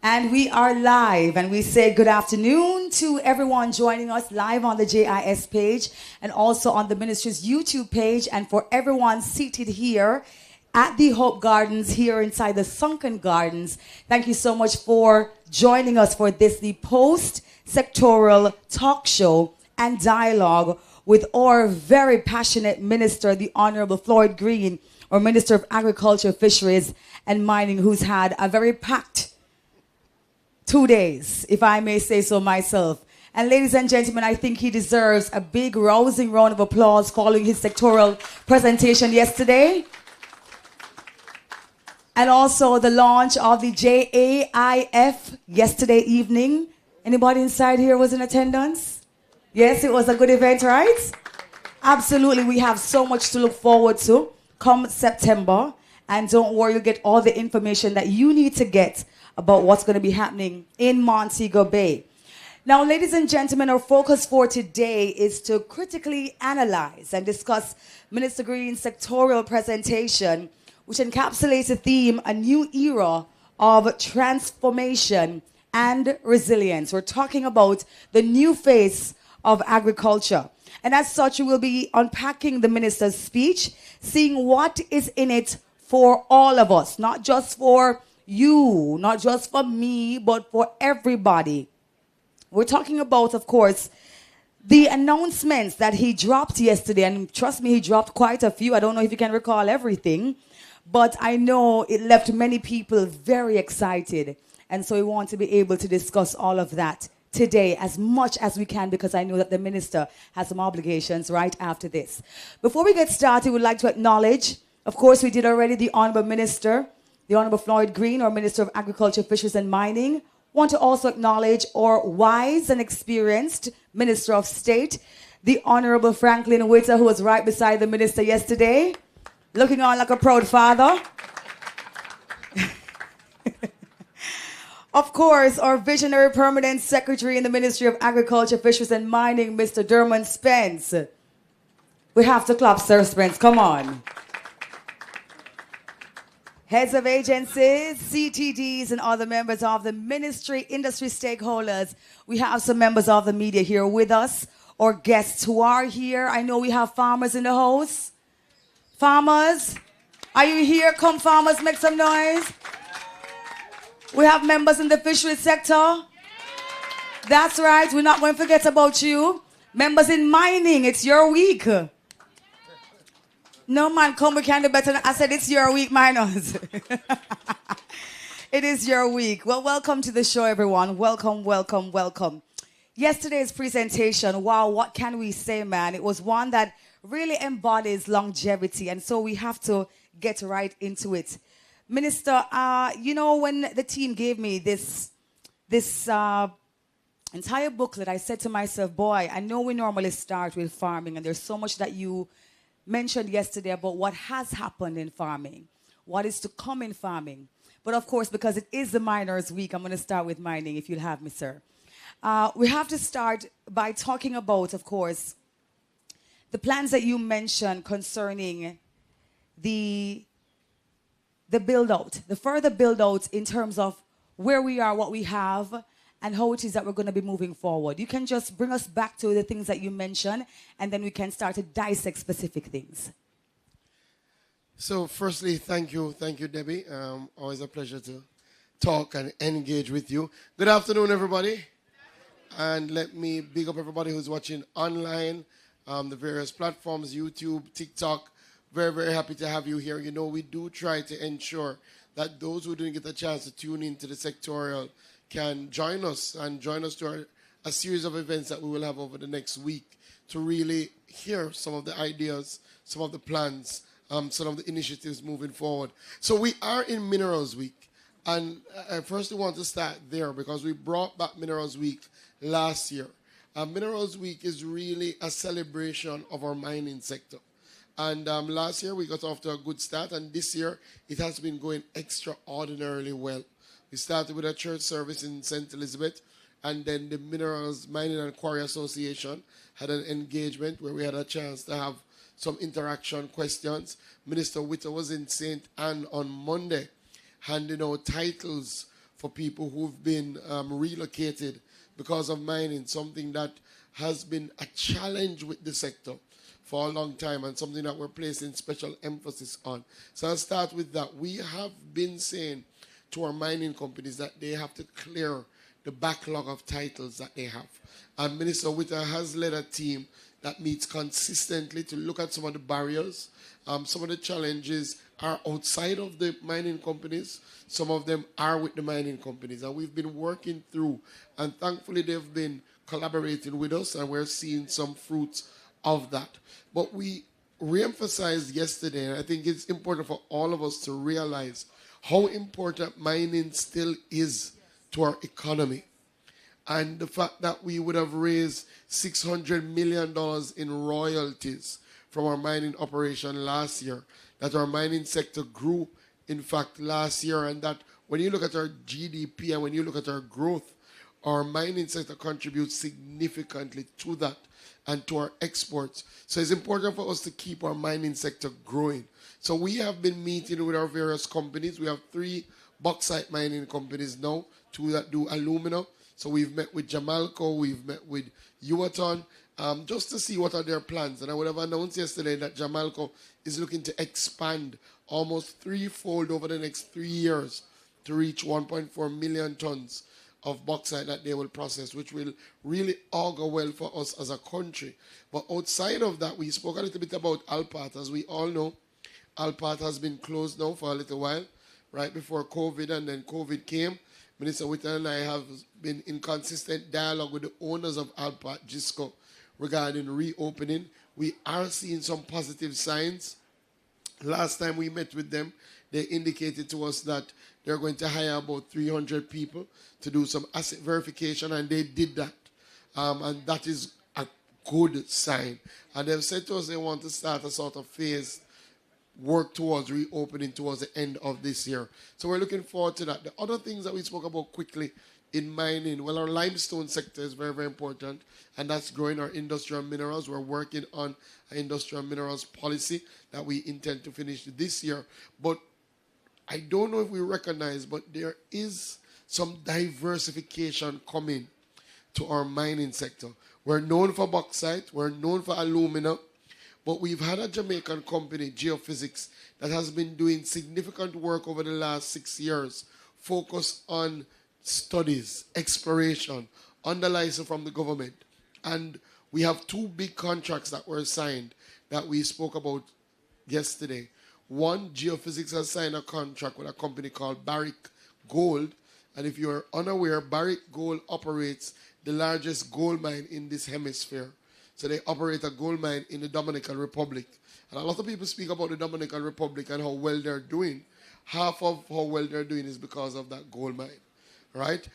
And we are live, and we say good afternoon to everyone joining us live on the JIS page and also on the ministry's YouTube page, and for everyone seated here at the Hope Gardens here inside the Sunken Gardens. Thank you so much for joining us for this, the post-sectoral talk show and dialogue with our very passionate minister, the Honorable Floyd Green, our Minister of Agriculture, Fisheries and Mining, who's had a very packed 2 days, if I may say so myself. And ladies and gentlemen, I think he deserves a big rousing round of applause following his sectoral presentation yesterday. And also the launch of the JAIF yesterday evening. Anybody inside here was in attendance? Yes, it was a good event, right? Absolutely, we have so much to look forward to come September. And don't worry, you'll get all the information that you need to get about what's going to be happening in Montego Bay. Now, ladies and gentlemen, our focus for today is to critically analyze and discuss Minister Green's sectoral presentation, which encapsulates the theme, a new era of transformation and resilience. We're talking about the new face of agriculture. And as such, we will be unpacking the minister's speech, seeing what is in it for all of us, not just for you, not just for me, but for everybody. We're talking about, of course, the announcements that he dropped yesterday. And trust me, he dropped quite a few. I don't know if you can recall everything, but I know it left many people very excited. And so we want to be able to discuss all of that today as much as we can, because I know that the minister has some obligations right after this. Before we get started, we'd like to acknowledge, of course, we did already, the Honorable Minister, the Honorable Floyd Green, our Minister of Agriculture, Fisheries and Mining. Want to also acknowledge our wise and experienced Minister of State, the Honorable Franklin Witter, who was right beside the minister yesterday, looking on like a proud father. Of course, our visionary permanent secretary in the Ministry of Agriculture, Fisheries and Mining, Mr. Dermot Spence. We have to clap, Sir Spence, come on. Heads of agencies, CTDs, and other members of the ministry, industry stakeholders. We have some members of the media here with us, or guests who are here. I know we have farmers in the house. Farmers, are you here? Come, farmers, make some noise. We have members in the fisheries sector. That's right, we're not going to forget about you. Members in mining, it's your week. No, man, come, we can do better. I said it's your week, miners. It is your week. Well, welcome to the show, everyone. Welcome, welcome, welcome. Yesterday's presentation, wow, what can we say, man? It was one that really embodies longevity, and so we have to get right into it. Minister, you know, when the team gave me this entire booklet, I said to myself, boy, I know we normally start with farming, and there's so much that you mentioned yesterday about what has happened in farming, what is to come in farming. But of course, because it is the Miners Week, I'm going to start with mining, if you'll have me, sir. We have to start by talking about, of course, the plans that you mentioned concerning the build-out, the further build-out in terms of where we are, what we have, and how it is that we're going to be moving forward. You can just bring us back to the things that you mentioned, and then we can start to dissect specific things. So firstly, thank you, Debbie. Always a pleasure to talk and engage with you. Good afternoon, everybody. And let me big up everybody who's watching online, the various platforms, YouTube, TikTok. Very, very happy to have you here. You know, we do try to ensure that those who didn't get a chance to tune into the sectorial can join us to a series of events that we will have over the next week to really hear some of the ideas, some of the plans, some of the initiatives moving forward. So we are in Minerals Week, and I first want to start there because we brought back Minerals Week last year. Minerals Week is really a celebration of our mining sector. And last year we got off to a good start, and this year it has been going extraordinarily well. We started with a church service in St. Elizabeth, and then the Minerals Mining and Quarry Association had an engagement where we had a chance to have some interaction questions. Minister Witter was in St. Anne on Monday, handing out titles for people who've been relocated because of mining, something that has been a challenge with the sector for a long time and something that we're placing special emphasis on. So I'll start with that. We have been saying to our mining companies that they have to clear the backlog of titles that they have. And Minister Witter has led a team that meets consistently to look at some of the barriers. Some of the challenges are outside of the mining companies. Some of them are with the mining companies. And we've been working through, and thankfully they've been collaborating with us, and we're seeing some fruits of that. But we re-emphasized yesterday, and I think it's important for all of us to realize how important mining still is to our economy. And the fact that we would have raised $600 million in royalties from our mining operation last year, that our mining sector grew, in fact, last year, and that when you look at our GDP and when you look at our growth, our mining sector contributes significantly to that and to our exports. So it's important for us to keep our mining sector growing. So we have been meeting with our various companies. We have 3 bauxite mining companies now, 2 that do alumina. So we've met with Jamalco, we've met with Yuaton, just to see what are their plans. And I would have announced yesterday that Jamalco is looking to expand almost 3-fold over the next 3 years to reach 1.4 million tons of bauxite that they will process, which will really augur well for us as a country. But outside of that, we spoke a little bit about Alpart. As we all know, Alpart has been closed now for a little while, right before COVID, and then COVID came. Minister Witter and I have been in consistent dialogue with the owners of Agro-parks, GISCO, regarding reopening. We are seeing some positive signs. Last time we met with them, they indicated to us that they're going to hire about 300 people to do some asset verification, and they did that. And that is a good sign. And they've said to us they want to start a sort of phase work towards reopening towards the end of this year. So we're looking forward to that. The other things that we spoke about quickly in mining, well, our limestone sector is very, very important, and that's growing our industrial minerals. We're working on an industrial minerals policy that we intend to finish this year. But I don't know if we recognize, but there is some diversification coming to our mining sector. We're known for bauxite, we're known for alumina, but we've had a Jamaican company, Geophysics, that has been doing significant work over the last 6 years, focused on studies, exploration, under license from the government. And we have 2 big contracts that were signed that we spoke about yesterday. One, Geophysics has signed a contract with a company called Barrick Gold. And if you're unaware, Barrick Gold operates the largest gold mine in this hemisphere. So they operate a gold mine in the Dominican Republic. And a lot of people speak about the Dominican Republic and how well they're doing. Half of how well they're doing is because of that gold mine, right?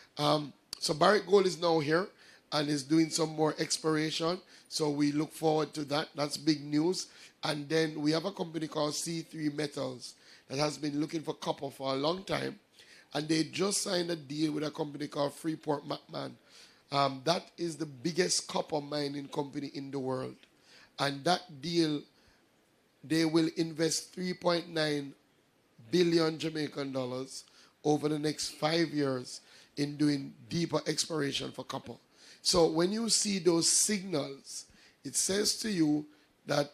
So Barrick Gold is now here and is doing some more exploration. So we look forward to that. That's big news. And then we have a company called C3 Metals that has been looking for copper for a long time. And they just signed a deal with a company called Freeport-McMoRan. That is the biggest copper mining company in the world. And that deal, they will invest 3.9 billion Jamaican dollars over the next 5 years in doing deeper exploration for copper. So when you see those signals, it says to you that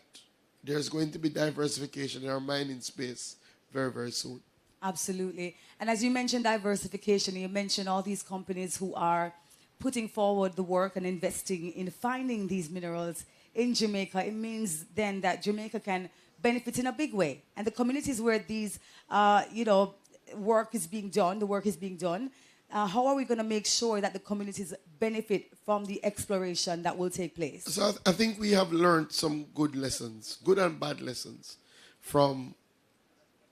there's going to be diversification in our mining space very, very soon. Absolutely. And as you mentioned diversification, you mentioned all these companies who are putting forward the work and investing in finding these minerals in Jamaica. It means then that Jamaica can benefit in a big way. And the communities where these, work is being done, the work is being done, how are we going to make sure that the communities benefit from the exploration that will take place? So I think we have learned some good lessons, good and bad lessons, from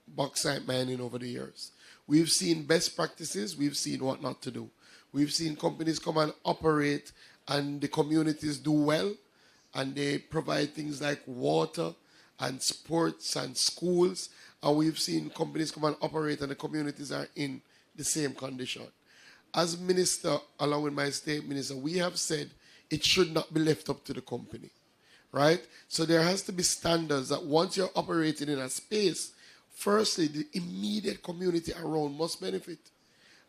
bauxite mining over the years. We've seen best practices, we've seen what not to do. We've seen companies come and operate and the communities do well, and they provide things like water and sports and schools, and we've seen companies come and operate and the communities are in the same condition. As minister, along with my state minister, we have said it should not be left up to the company, right? So there has to be standards that once you're operating in a space, firstly, the immediate community around must benefit.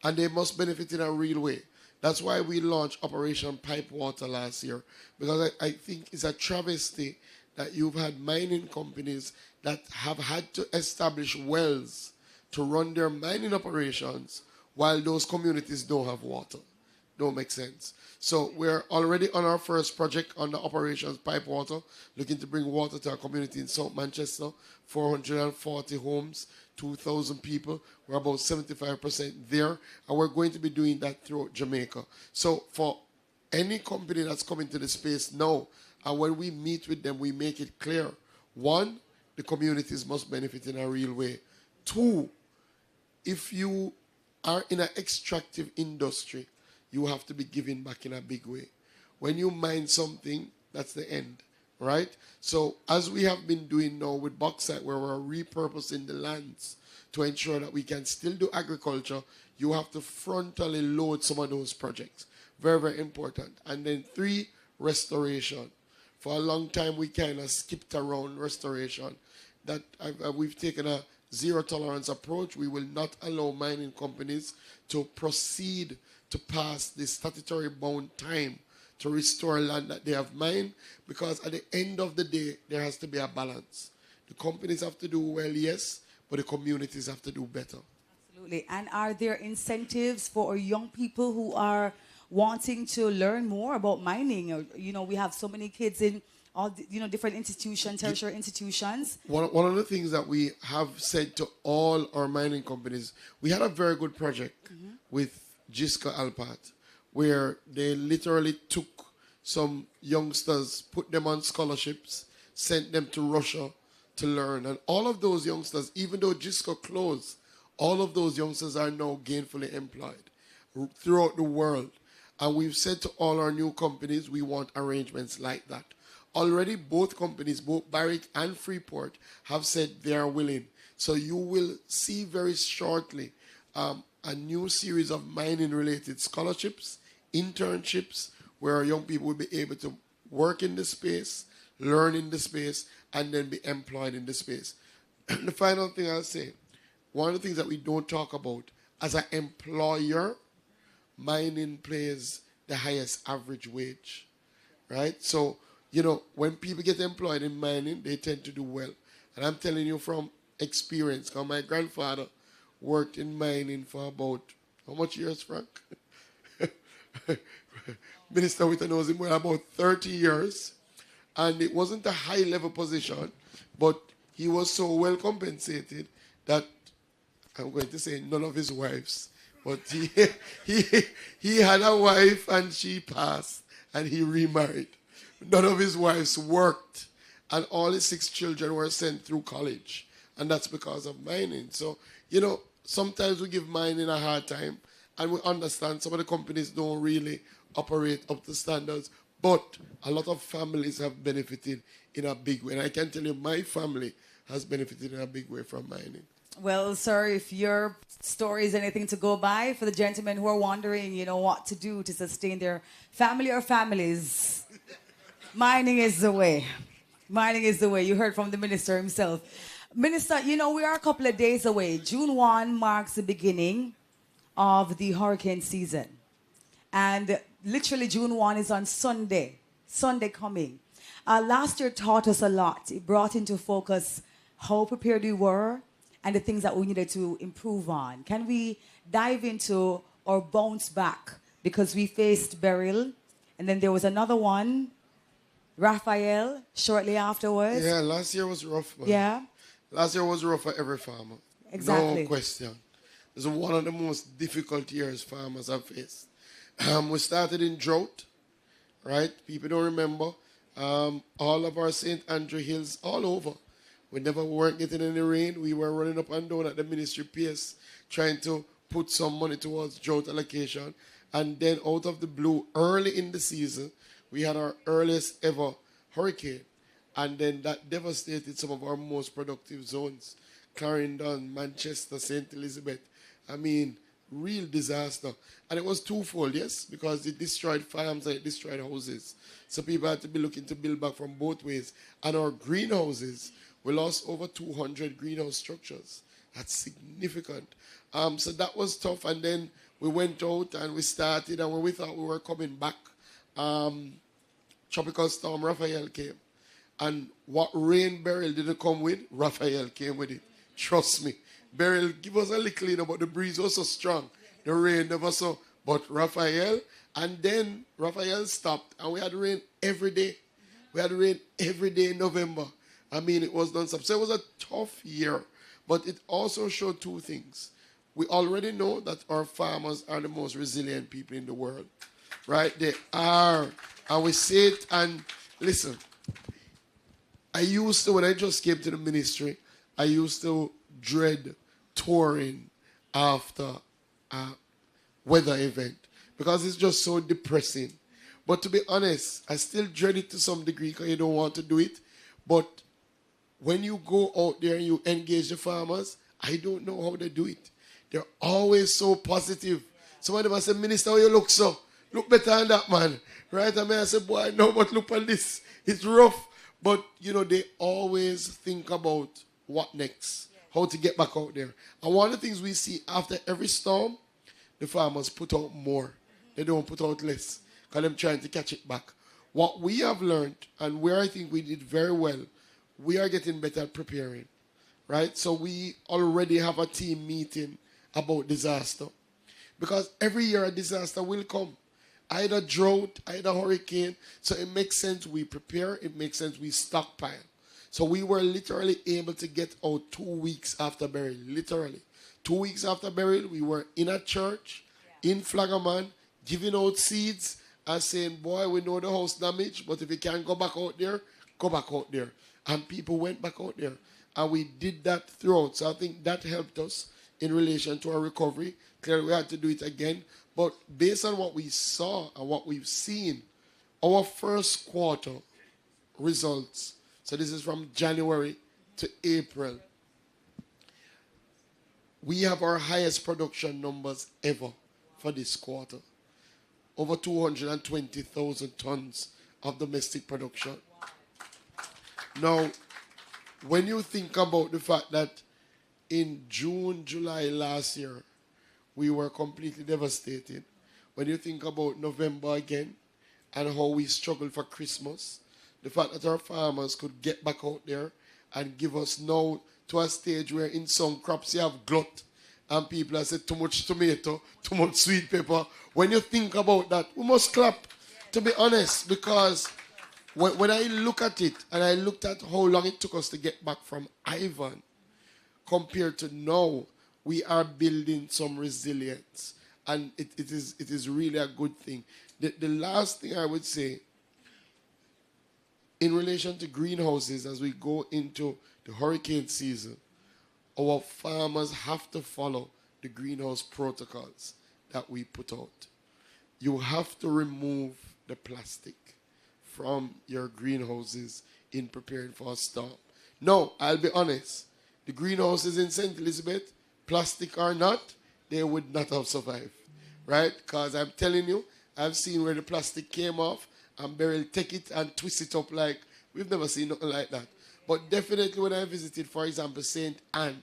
and they must benefit in a real way. That's why we launched Operation Pipe Water last year, because I think it's a travesty that you've had mining companies that have had to establish wells to run their mining operations while those communities don't have water. Don't make sense. So we're already on our first project on the Operations Pipe Water, looking to bring water to our community in South Manchester, 440 homes, 2,000 people. We're about 75% there, and we're going to be doing that throughout Jamaica. So for any company that's coming to the space now, and when we meet with them, we make it clear. One, the communities must benefit in a real way. Two, if you are in an extractive industry, you have to be giving back in a big way. When you mine something, that's the end, right? So as we have been doing now with bauxite, where we're repurposing the lands to ensure that we can still do agriculture, you have to frontally load some of those projects. Very, very important. And then three, restoration. For a long time, we kind of skipped around restoration. That we've taken a zero tolerance approach. We will not allow mining companies to proceed to pass the statutory bound time to restore land that they have mined, because at the end of the day, there has to be a balance. The companies have to do well, yes, but the communities have to do better. Absolutely. And are there incentives for young people who are wanting to learn more about mining? Or, we have so many kids in all different institutions, tertiary institutions. One of the things that we have said to all our mining companies, we had a very good project with Gisco Alpat, where they literally took some youngsters, put them on scholarships, sent them to Russia to learn. And all of those youngsters, even though Gisco closed, all of those youngsters are now gainfully employed throughout the world. And we've said to all our new companies, we want arrangements like that. Already both companies, both Barrick and Freeport, have said they are willing. So you will see very shortly a new series of mining-related scholarships, internships, where young people will be able to work in the space, learn in the space, and then be employed in the space. The final thing I'll say, one of the things that we don't talk about, as an employer, mining pays the highest average wage, right? So, when people get employed in mining, they tend to do well. And I'm telling you from experience, because my grandfather worked in mining for about, how much years, Frank? Minister Witter knows him well, about 30 years. And it wasn't a high-level position, but he was so well compensated that, I'm going to say none of his wives, but he had a wife and she passed and he remarried. None of his wives worked, and all his 6 children were sent through college. And that's because of mining. So, sometimes we give mining a hard time, and we understand some of the companies don't really operate up to standards, but a lot of families have benefited in a big way. And I can tell you, my family has benefited in a big way from mining. Well, sir, if your story is anything to go by, for the gentlemen who are wondering, what to do to sustain their family or families, mining is the way. Mining is the way. You heard from the minister himself. Minister, we are a couple of days away. June 1 marks the beginning of the hurricane season. And literally June 1 is on Sunday coming. Last year taught us a lot. It brought into focus how prepared we were and the things that we needed to improve on. Can we dive into or bounce back? Because we faced Beryl, and then there was another one, Raphael, shortly afterwards. Yeah, last year was rough, man. Yeah. Last year was rough for every farmer. Exactly. No question. It was one of the most difficult years farmers have faced. We started in drought, right? People don't remember. All of our St. Andrew Hills, all over. We never weren't getting any rain. We were running up and down at the ministry PS, trying to put some money towards drought allocation. And then out of the blue, early in the season, we had our earliest ever hurricane. And then that devastated some of our most productive zones. Clarendon, Manchester, St. Elizabeth. I mean, real disaster. And it was twofold, yes, because it destroyed farms and it destroyed houses. So people had to be looking to build back from both ways. And our greenhouses, we lost over 200 greenhouse structures. That's significant. So that was tough. And then We went out and we started, and when we thought we were coming back, Tropical Storm Raphael came. And what rain Beryl didn't come with, Raphael came with it. Trust me. Beryl give us a little, but the breeze was so strong. The rain never so. But Raphael, and then Raphael stopped, and we had rain every day. We had rain every day in November. I mean, it was non-stop. So it was a tough year. But it also showed two things. We already know that our farmers are the most resilient people in the world. Right? They are. And we say it, and listen, I used to, when I just came to the ministry, I used to dread touring after a weather event because it's just so depressing. But to be honest, I still dread it to some degree because you don't want to do it. But when you go out there and you engage the farmers, I don't know how they do it. They're always so positive. Somebody must say, Minister, how you look so? Look better than that, man. Right? I mean, I say, boy, no, but look at this. It's rough. But, they always think about what next, how to get back out there. And one of the things we see after every storm, the farmers put out more. They don't put out less because they're trying to catch it back. What we have learned, and where I think we did very well, we are getting better at preparing, right? So we already have a team meeting about disaster. Because every year a disaster will come. Either drought, either hurricane. So it makes sense we prepare. It makes sense we stockpile. So we were literally able to get out 2 weeks after burial. Literally. 2 weeks after burial, we were in a church, in Flagaman, giving out seeds and saying, boy, we know the house damaged, but if you can't go back out there, go back out there. And people went back out there. And we did that throughout. So I think that helped us in relation to our recovery. Clearly, we had to do it again. But based on what we saw and what we've seen, our first quarter results, so this is from January to April, we have our highest production numbers ever for this quarter. Over 220,000 tons of domestic production. Now, when you think about the fact that in June, July last year, we were completely devastated. When you think about November again and how we struggled for Christmas, the fact that our farmers could get back out there and give us now to a stage where in some crops you have glut and people have said too much tomato, too much sweet pepper. When you think about that, we must clap, to be honest, because when I look at it and I looked at how long it took us to get back from Ivan compared to now, we are building some resilience. And it is really a good thing. The last thing I would say, in relation to greenhouses, as we go into the hurricane season, our farmers have to follow the greenhouse protocols that we put out. You have to remove the plastic from your greenhouses in preparing for a storm. No, I'll be honest. The greenhouses in St. Elizabeth, plastic or not, they would not have survived, right? Because I'm telling you, I've seen where the plastic came off and Beryl take it and twist it up like, we've never seen nothing like that. But definitely when I visited, for example, St. Anne,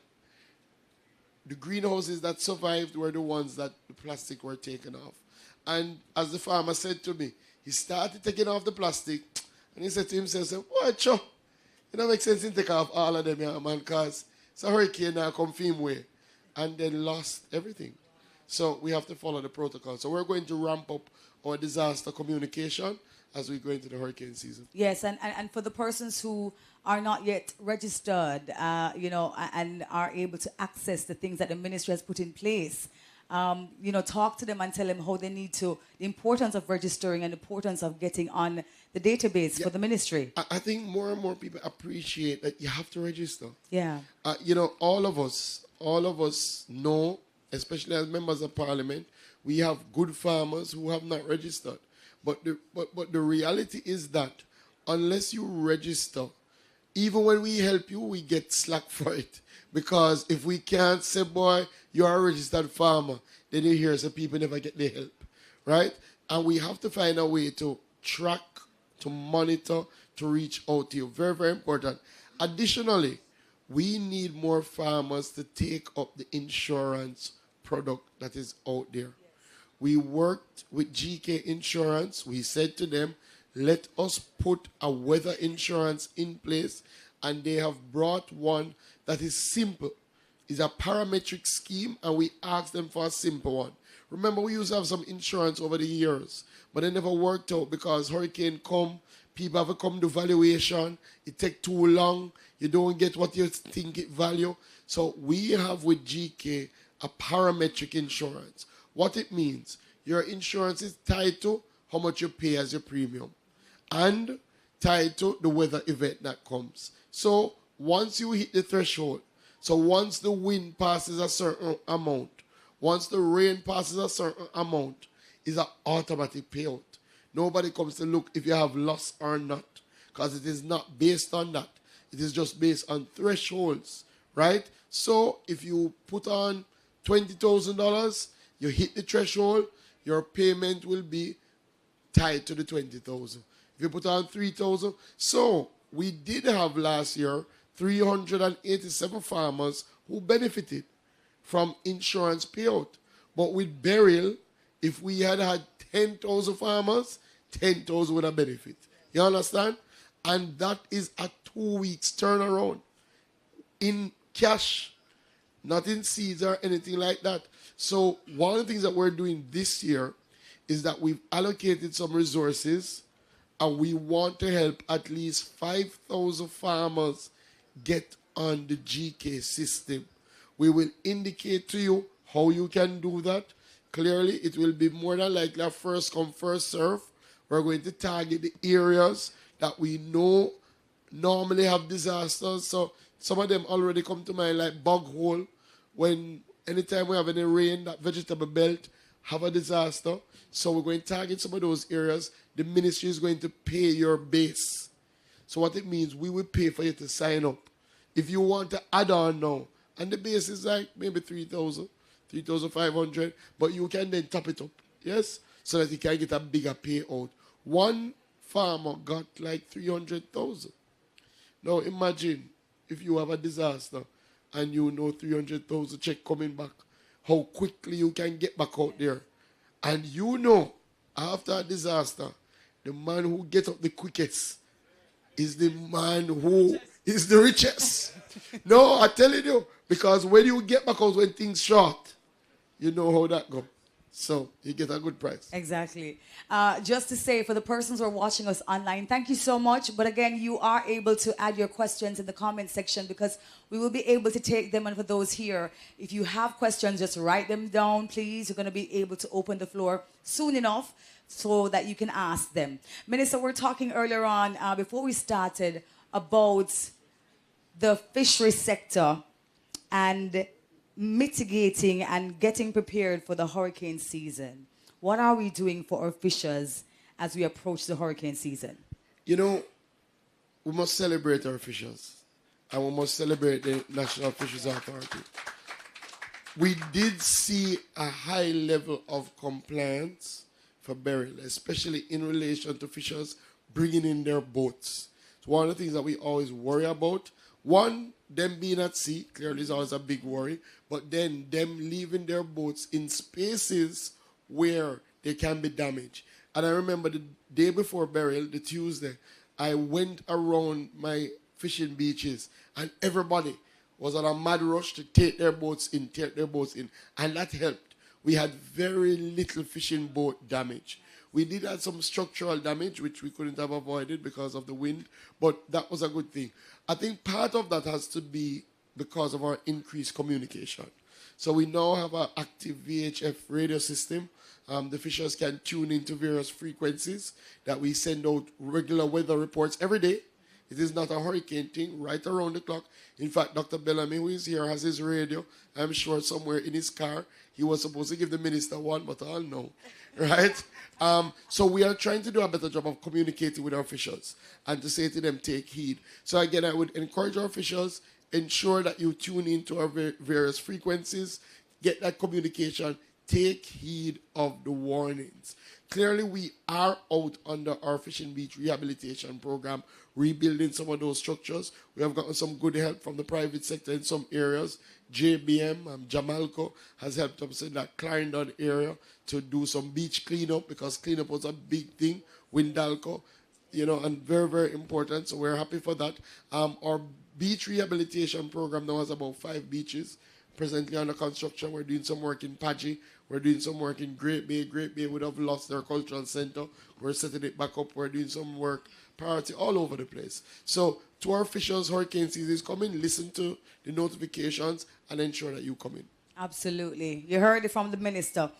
the greenhouses that survived were the ones that the plastic were taken off. And as the farmer said to me, he started taking off the plastic and he said to himself, what, sure? It don't make sense to take off all of them, yeah, man, because it's a hurricane now come from way. And then lost everything. So we have to follow the protocol. So we're going to ramp up our disaster communication as we go into the hurricane season. Yes, and for the persons who are not yet registered, and are able to access the things that the ministry has put in place, talk to them and tell them how they need to, the importance of registering and the importance of getting on the database for the ministry. I think more and more people appreciate that you have to register. Yeah. All of us know, especially as members of parliament, we have good farmers who have not registered. But the reality is that unless you register, even when we help you, we get slack for it. Because if we can't say, boy, you're a registered farmer, then you hear some people never get their help, right? And we have to find a way to track, to monitor, to reach out to you. Very, very important. Additionally, we need more farmers to take up the insurance product that is out there. we worked with GK Insurance. We said to them, let us put a weather insurance in place, and they have brought one that is simple. It's a parametric scheme, and we asked them for a simple one. Remember, we used to have some insurance over the years, but it never worked out because hurricane come, people have to come to valuation, it take too long, you don't get what you think it value. So we have with GK a parametric insurance. What it means, your insurance is tied to how much you pay as your premium and tied to the weather event that comes. So once you hit the threshold, so once the wind passes a certain amount, once the rain passes a certain amount, it's an automatic payout. Nobody comes to look if you have loss or not, because it is not based on that. It is just based on thresholds, right? So if you put on $20,000, you hit the threshold, your payment will be tied to the 20,000. If you put on 3,000, so we did have last year 387 farmers who benefited from insurance payout. But with burial, if we had 10,000 farmers, 10,000 would have benefit. You understand? And that is a 2 weeks turnaround in cash, not in seeds or anything like that. So one of the things that we're doing this year is that we've allocated some resources, and we want to help at least 5,000 farmers get on the GK system. We will indicate to you how you can do that. Clearly, it will be more than likely a first come, first serve. We're going to target the areas that we know normally have disasters. So some of them already come to mind, like bog hole. When anytime we have any rain, that vegetable belt have a disaster. So we're going to target some of those areas. The ministry is going to pay your base. So what it means, we will pay for you to sign up. If you want to add on now, and the base is like maybe 3,000, 3,500, but you can then top it up, yes? So that you can get a bigger payout. One farmer got like 300,000. Now imagine if you have a disaster and you know 300,000 check coming back, how quickly you can get back out there. And you know, after a disaster, the man who gets up the quickest is the man who is the richest. No, I'm telling you, because when you get back out when things short, you know how that goes. So you get a good price. Exactly. Just to say, for the persons who are watching us online, thank you so much. But again, you are able to add your questions in the comment section, because we will be able to take them. And for those here, if you have questions, just write them down, please. You're going to be able to open the floor soon enough so that you can ask them. Minister, we're talking earlier on, before we started, about the fishery sector and mitigating and getting prepared for the hurricane season. What are we doing for our fishers as we approach the hurricane season? You know, we must celebrate our fishers, and we must celebrate the National Fisheries Authority. We did see a high level of compliance for burial, especially in relation to fishers bringing in their boats. It's one of the things that we always worry about. One, them being at sea, clearly is always a big worry, but then them leaving their boats in spaces where they can be damaged. And I remember the day before burial, the Tuesday, I went around my fishing beaches, and everybody was on a mad rush to take their boats in, and that helped. We had very little fishing boat damage. We did have some structural damage, which we couldn't have avoided because of the wind, but that was a good thing. I think part of that has to be because of our increased communication. So we now have an active VHF radio system. The fishers can tune into various frequencies that we send out regular weather reports every day. It is not a hurricane thing, right around the clock. In fact, Dr. Bellamy, who is here, has his radio. I'm sure somewhere in his car. He was supposed to give the minister one, but I'll know, right? So we are trying to do a better job of communicating with our officials and to say to them, take heed. So again, I would encourage our officials, ensure that you tune into our various frequencies, get that communication, take heed of the warnings. Clearly, we are out under our fishing beach rehabilitation program, rebuilding some of those structures. We have gotten some good help from the private sector in some areas. JBM, Jamalco has helped us in that Clarendon area to do some beach cleanup, because cleanup was a big thing. Windalco, and very, very important. So we're happy for that. Our beach rehabilitation program now has about 5 beaches presently under construction. We're doing some work in Paji. We're doing some work in Great Bay. Great Bay would have lost their cultural center. We're setting it back up. We're doing some work, priority all over the place. So to our officials, hurricane season is coming. Listen to the notifications and ensure that you come in. Absolutely. You heard it from the minister.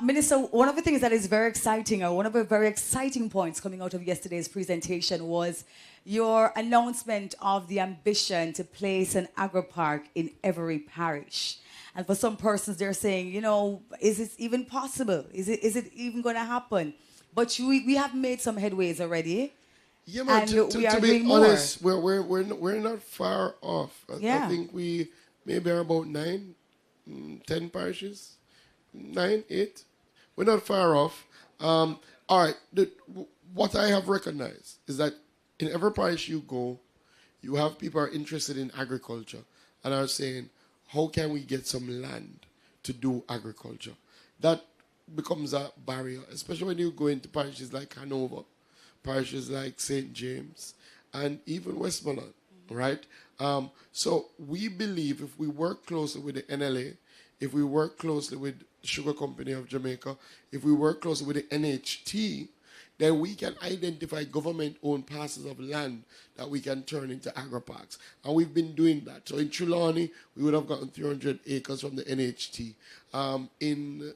Minister, one of the things that is very exciting, or one of the very exciting points coming out of yesterday's presentation, was your announcement of the ambition to place an agro-park in every parish. And for some persons, they're saying, is it even possible? Is it even going to happen? But we have made some headways already. Yeah, man, and we are to be doing honest, more. we're not far off. I think we maybe are about 9, 10 parishes, 9, 8. We're not far off. All right. What I have recognized is that in every parish you go, you have people who are interested in agriculture and are saying, how can we get some land to do agriculture? That becomes a barrier, especially when you go into parishes like Hanover, parishes like St. James, and even Westmoreland, right? So we believe if we work closely with the NLA, if we work closely with the Sugar Company of Jamaica, if we work closely with the NHT, then we can identify government-owned parcels of land that we can turn into agro-parks. And we've been doing that. So in Trelawney, we would have gotten 300 acres from the NHT. In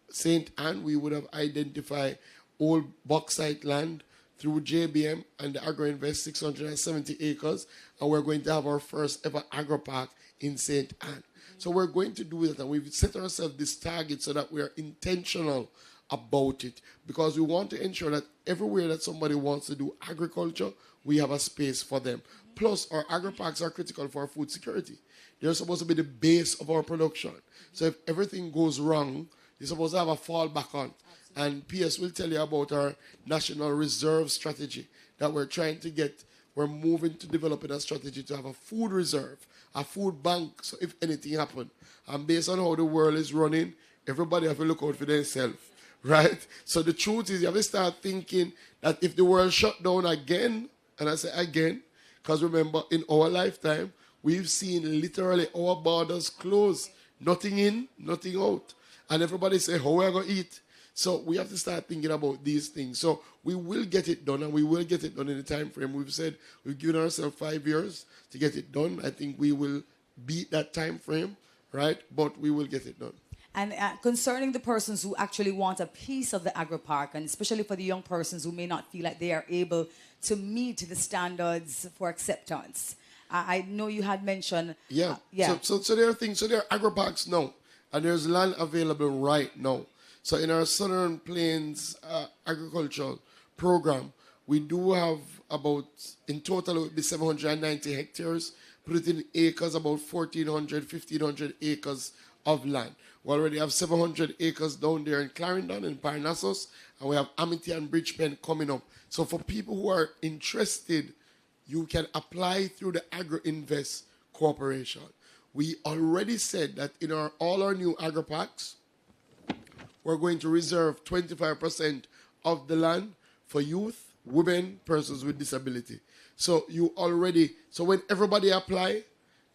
St. Anne, we would have identified old bauxite land through JBM and the Agro-Invest 670 acres. And we're going to have our first ever agro-park in St. Anne. So we're going to do that. And we've set ourselves this target so that we are intentional about it, because we want to ensure that everywhere that somebody wants to do agriculture, we have a space for them. Plus, our agri-parks are critical for our food security. They're supposed to be the base of our production. So if everything goes wrong, you're supposed to have a fallback on. And PS will tell you about our National Reserve Strategy that we're trying to get. We're moving to developing a strategy to have a food reserve, a food bank, so if anything happens. And based on how the world is running, everybody have to look out for themselves. Right? So the truth is, you have to start thinking that if the world shut down again, and I say again, because remember, in our lifetime, we've seen literally our borders close. Nothing in, nothing out. And everybody say, how are we going to eat? So we have to start thinking about these things. So we will get it done, and we will get it done in the time frame. We've said we've given ourselves 5 years to get it done. I think we will beat that time frame, right? But we will get it done. And concerning the persons who actually want a piece of the agro-park, and especially for the young persons who may not feel like they are able to meet the standards for acceptance, I know you had mentioned... Yeah. Yeah. So there are things, so there are agro-parks now, and there's land available right now. So in our Southern Plains agricultural program, we do have about, in total, it would be 790 hectares, put it in acres, about 1,400, 1,500 acres of land. We already have 700 acres down there in Clarendon, in Parnassus, and we have Amity and Bridgepen coming up. So for people who are interested, you can apply through the Agro-Invest Corporation. We already said that in all our new agro-parks, we're going to reserve 25% of the land for youth, women, persons with disability. So when everybody apply,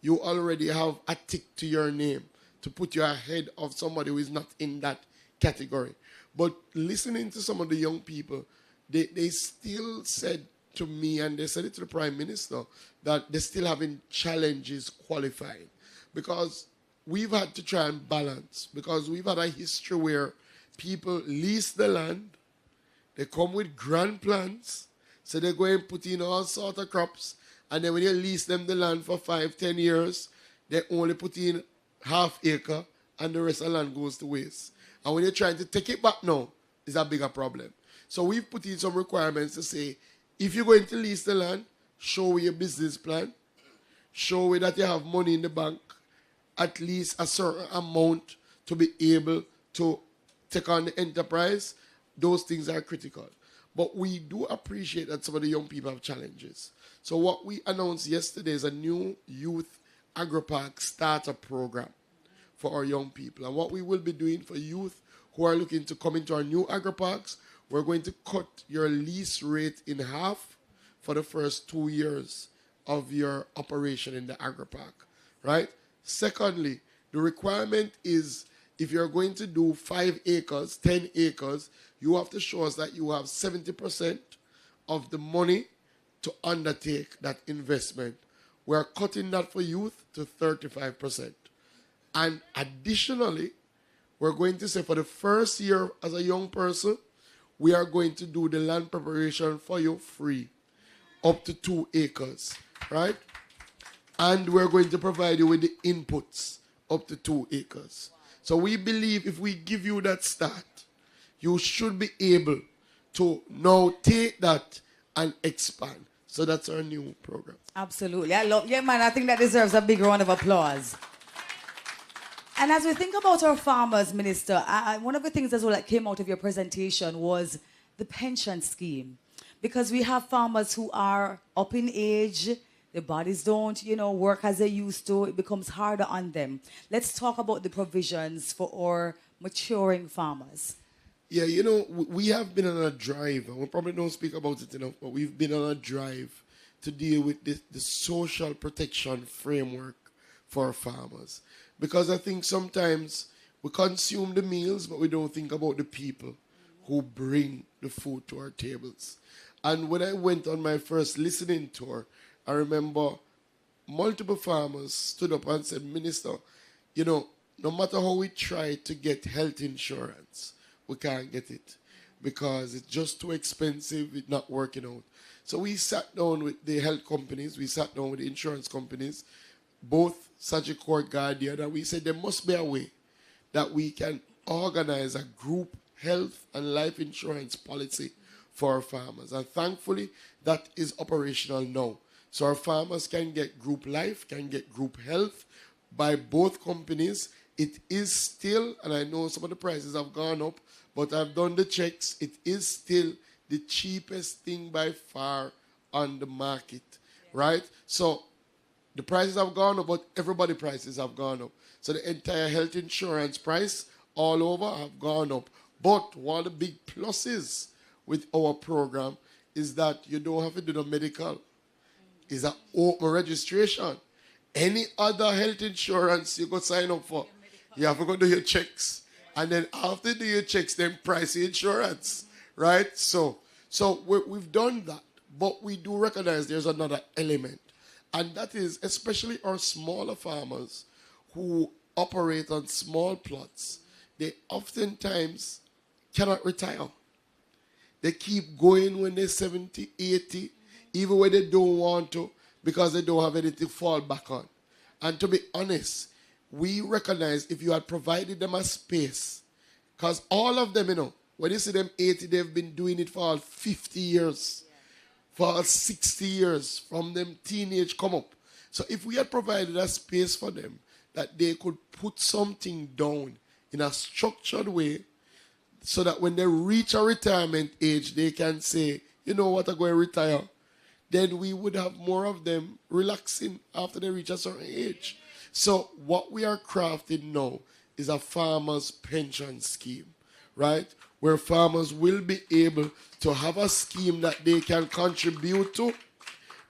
you already have a tick to your name to put you ahead of somebody who is not in that category. But listening to some of the young people, they still said to me, and they said it to the Prime Minister, that they're still having challenges qualifying. Because we've had to try and balance, because we've had a history where people lease the land, they come with grand plans, so they go and put in all sorts of crops, and then when you lease them the land for 5, 10 years, they only put in half acre, and the rest of the land goes to waste. And when you're trying to take it back now, it's a bigger problem. So we've put in some requirements to say, if you're going to lease the land, show your business plan, show that you have money in the bank, at least a certain amount to be able to take on the enterprise, those things are critical. But we do appreciate that some of the young people have challenges. So what we announced yesterday is a new youth Agro-park starter program for our young people. And what we will be doing for youth who are looking to come into our new Agro-parks, we're going to cut your lease rate in half for the first 2 years of your operation in the Agro-park, right? Secondly, the requirement is if you're going to do 5 acres, 10 acres, you have to show us that you have 70% of the money to undertake that investment. We're cutting that for youth to 35%. And additionally, we're going to say for the first year as a young person, we are going to do the land preparation for you free, up to 2 acres, right? And we're going to provide you with the inputs up to 2 acres. So we believe if we give you that start, you should be able to now take that and expand. So that's our new program. Absolutely. I think that deserves a big round of applause. And as we think about our farmers, Minister, one of the things as well that came out of your presentation was the pension scheme. Because we have farmers who are up in age, their bodies don't, work as they used to. It becomes harder on them. Let's talk about the provisions for our maturing farmers. Yeah, we have been on a drive, and we probably don't speak about it enough, but we've been on a drive to deal with the social protection framework for farmers. Because I think sometimes we consume the meals, but we don't think about the people who bring the food to our tables. And when I went on my first listening tour, I remember multiple farmers stood up and said, Minister, no matter how we try to get health insurance, we can't get it because it's just too expensive, it's not working out. So we sat down with the health companies, we sat down with the insurance companies, both Sectoral, Guardian, and we said there must be a way that we can organize a group health and life insurance policy for our farmers. And thankfully, that is operational now. So our farmers can get group life, can get group health by both companies. It is still, and I know some of the prices have gone up, but I've done the checks, it is still the cheapest thing by far on the market, right? So the prices have gone up, but everybody's prices have gone up. So the entire health insurance price all over have gone up. But one of the big pluses with our program is that you don't have to do the medical. It's an open registration. Any other health insurance you could sign up for, you have to go do your checks. And then after you do your checks, then price the insurance, right? So we've done that. But we do recognize there's another element. And that is especially our smaller farmers who operate on small plots. They oftentimes cannot retire. They keep going when they're 70, 80, even when they don't want to, because they don't have anything to fall back on. And to be honest, we recognize if you had provided them a space, because all of them, when you see them 80, they've been doing it for all 50 years, for all 60 years, from them teenage come up. So if we had provided a space for them, that they could put something down in a structured way, so that when they reach a retirement age, they can say, you know what, I'm going to retire. Then we would have more of them relaxing after they reach a certain age. So what we are crafting now is a farmer's pension scheme, right? Where farmers will be able to have a scheme that they can contribute to,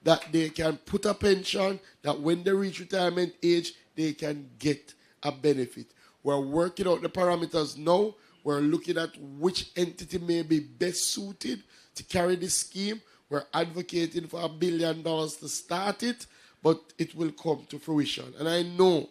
that they can put a pension, that when they reach retirement age, they can get a benefit. We're working out the parameters now. We're looking at which entity may be best suited to carry this scheme. We're advocating for $1 billion to start it, but it will come to fruition. And I know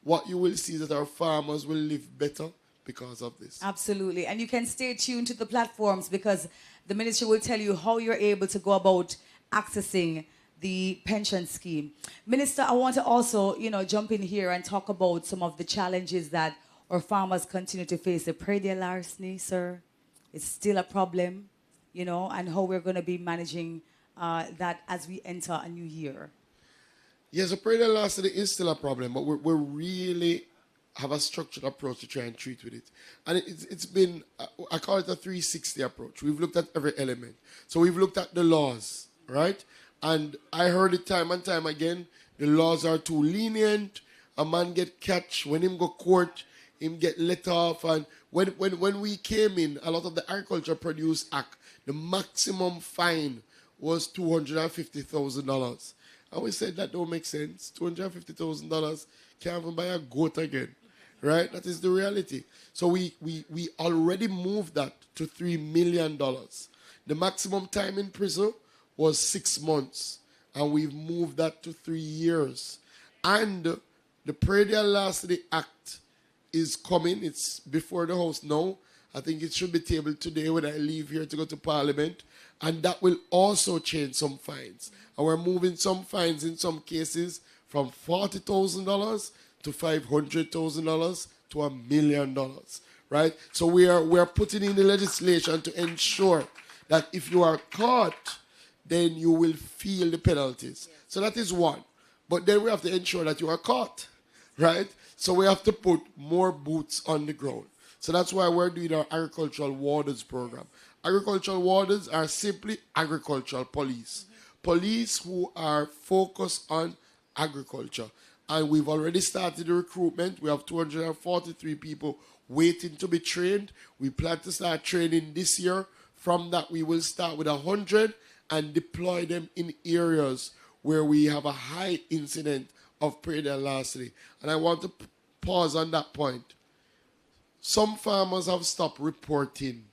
what you will see is that our farmers will live better because of this. Absolutely. And you can stay tuned to the platforms because the ministry will tell you how you're able to go about accessing the pension scheme. Minister, I want to also, jump in here and talk about some of the challenges that our farmers continue to face. The praedial larceny, sir, it's still a problem, and how we're going to be managing that as we enter a new year. Yes, the praedial larceny is still a problem, but we're really have a structured approach to try and treat with it. And it's been, I call it a 360 approach. We've looked at every element. So we've looked at the laws, right? And I heard it time and time again, the laws are too lenient. A man get catch, when him go court, him get let off. And when we came in, a lot of the Agriculture Produce Act, the maximum fine was $250,000. And we said that don't make sense. $250,000 can't even buy a goat again, right? That is the reality. So we already moved that to $3 million. The maximum time in prison was 6 months, and we've moved that to 3 years. And the Praedial Larceny Act is coming. It's before the House now. I think it should be tabled today when I leave here to go to Parliament. And that will also change some fines. And we're moving some fines in some cases from $40,000 to $500,000 to $1 million, right? So we are putting in the legislation to ensure that if you are caught, then you will feel the penalties. Yes. So that is one. But then we have to ensure that you are caught, right? So we have to put more boots on the ground. So that's why we're doing our agricultural wardens program. Agricultural wardens are simply agricultural police. Police who are focused on agriculture. And we've already started the recruitment. We have 243 people waiting to be trained. We plan to start training this year. From that, we will start with 100 and deploy them in areas where we have a high incident of praedial larceny. And I want to pause on that point. Some farmers have stopped reporting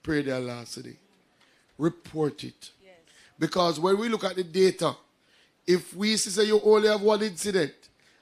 praedial larceny. Report it. Yes. Because when we look at the data, if we say you only have one incident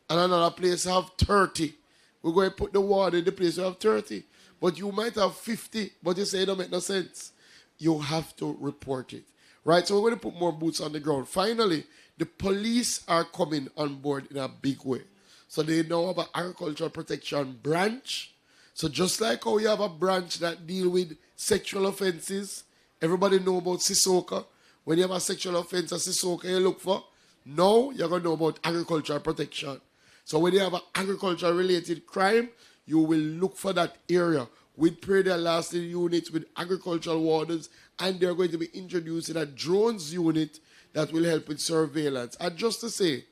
and another place have 30, we're going to put the ward in the place you have 30. But you might have 50, but you say it don't make no sense. You have to report it. Right? So we're going to put more boots on the ground. Finally, the police are coming on board in a big way. So they now have an agricultural protection branch. So just like how you have a branch that deal with sexual offenses, everybody know about Sissoko. When you have a sexual offense at Sissoko you look for, now you're going to know about agricultural protection. So when you have an agriculture-related crime, you will look for that area with praedial larceny units, with agricultural wardens, and they're going to be introducing a drones unit that will help with surveillance. And just to say,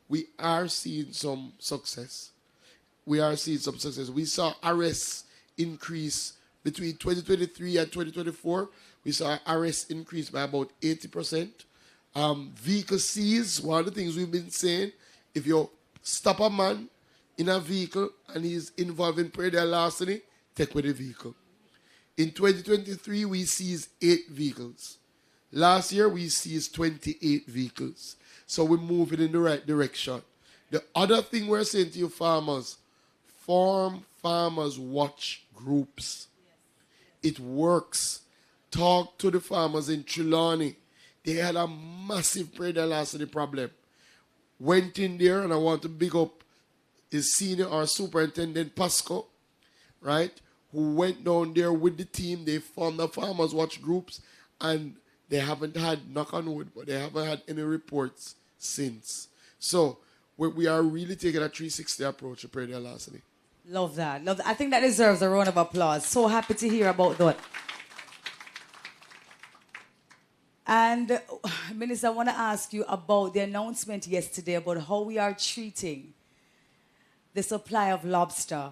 we are seeing some success. We saw arrests increase between 2023 and 2024. We saw arrests increase by about 80%. Vehicle seized, one of the things we've been saying, if you stop a man in a vehicle and he's involved in praedial larceny, take away the vehicle. In 2023, we seized 8 vehicles. Last year, we seized 28 vehicles. So we're moving in the right direction. The other thing we're saying to you farmers, form farmers watch groups. It works. Talk to the farmers in Trelawney. They had a massive praedial larceny problem. Went in there, and I want to big up his senior or superintendent Pasco, right, who went down there with the team. They formed the farmers watch groups, and they haven't had, knock on wood, but they haven't had any reports since. So we are really taking a 360 approach to praedial larceny. Love that. Love that. I think that deserves a round of applause. So happy to hear about that. And, Minister, I want to ask you about the announcement yesterday about how we are treating the supply of lobster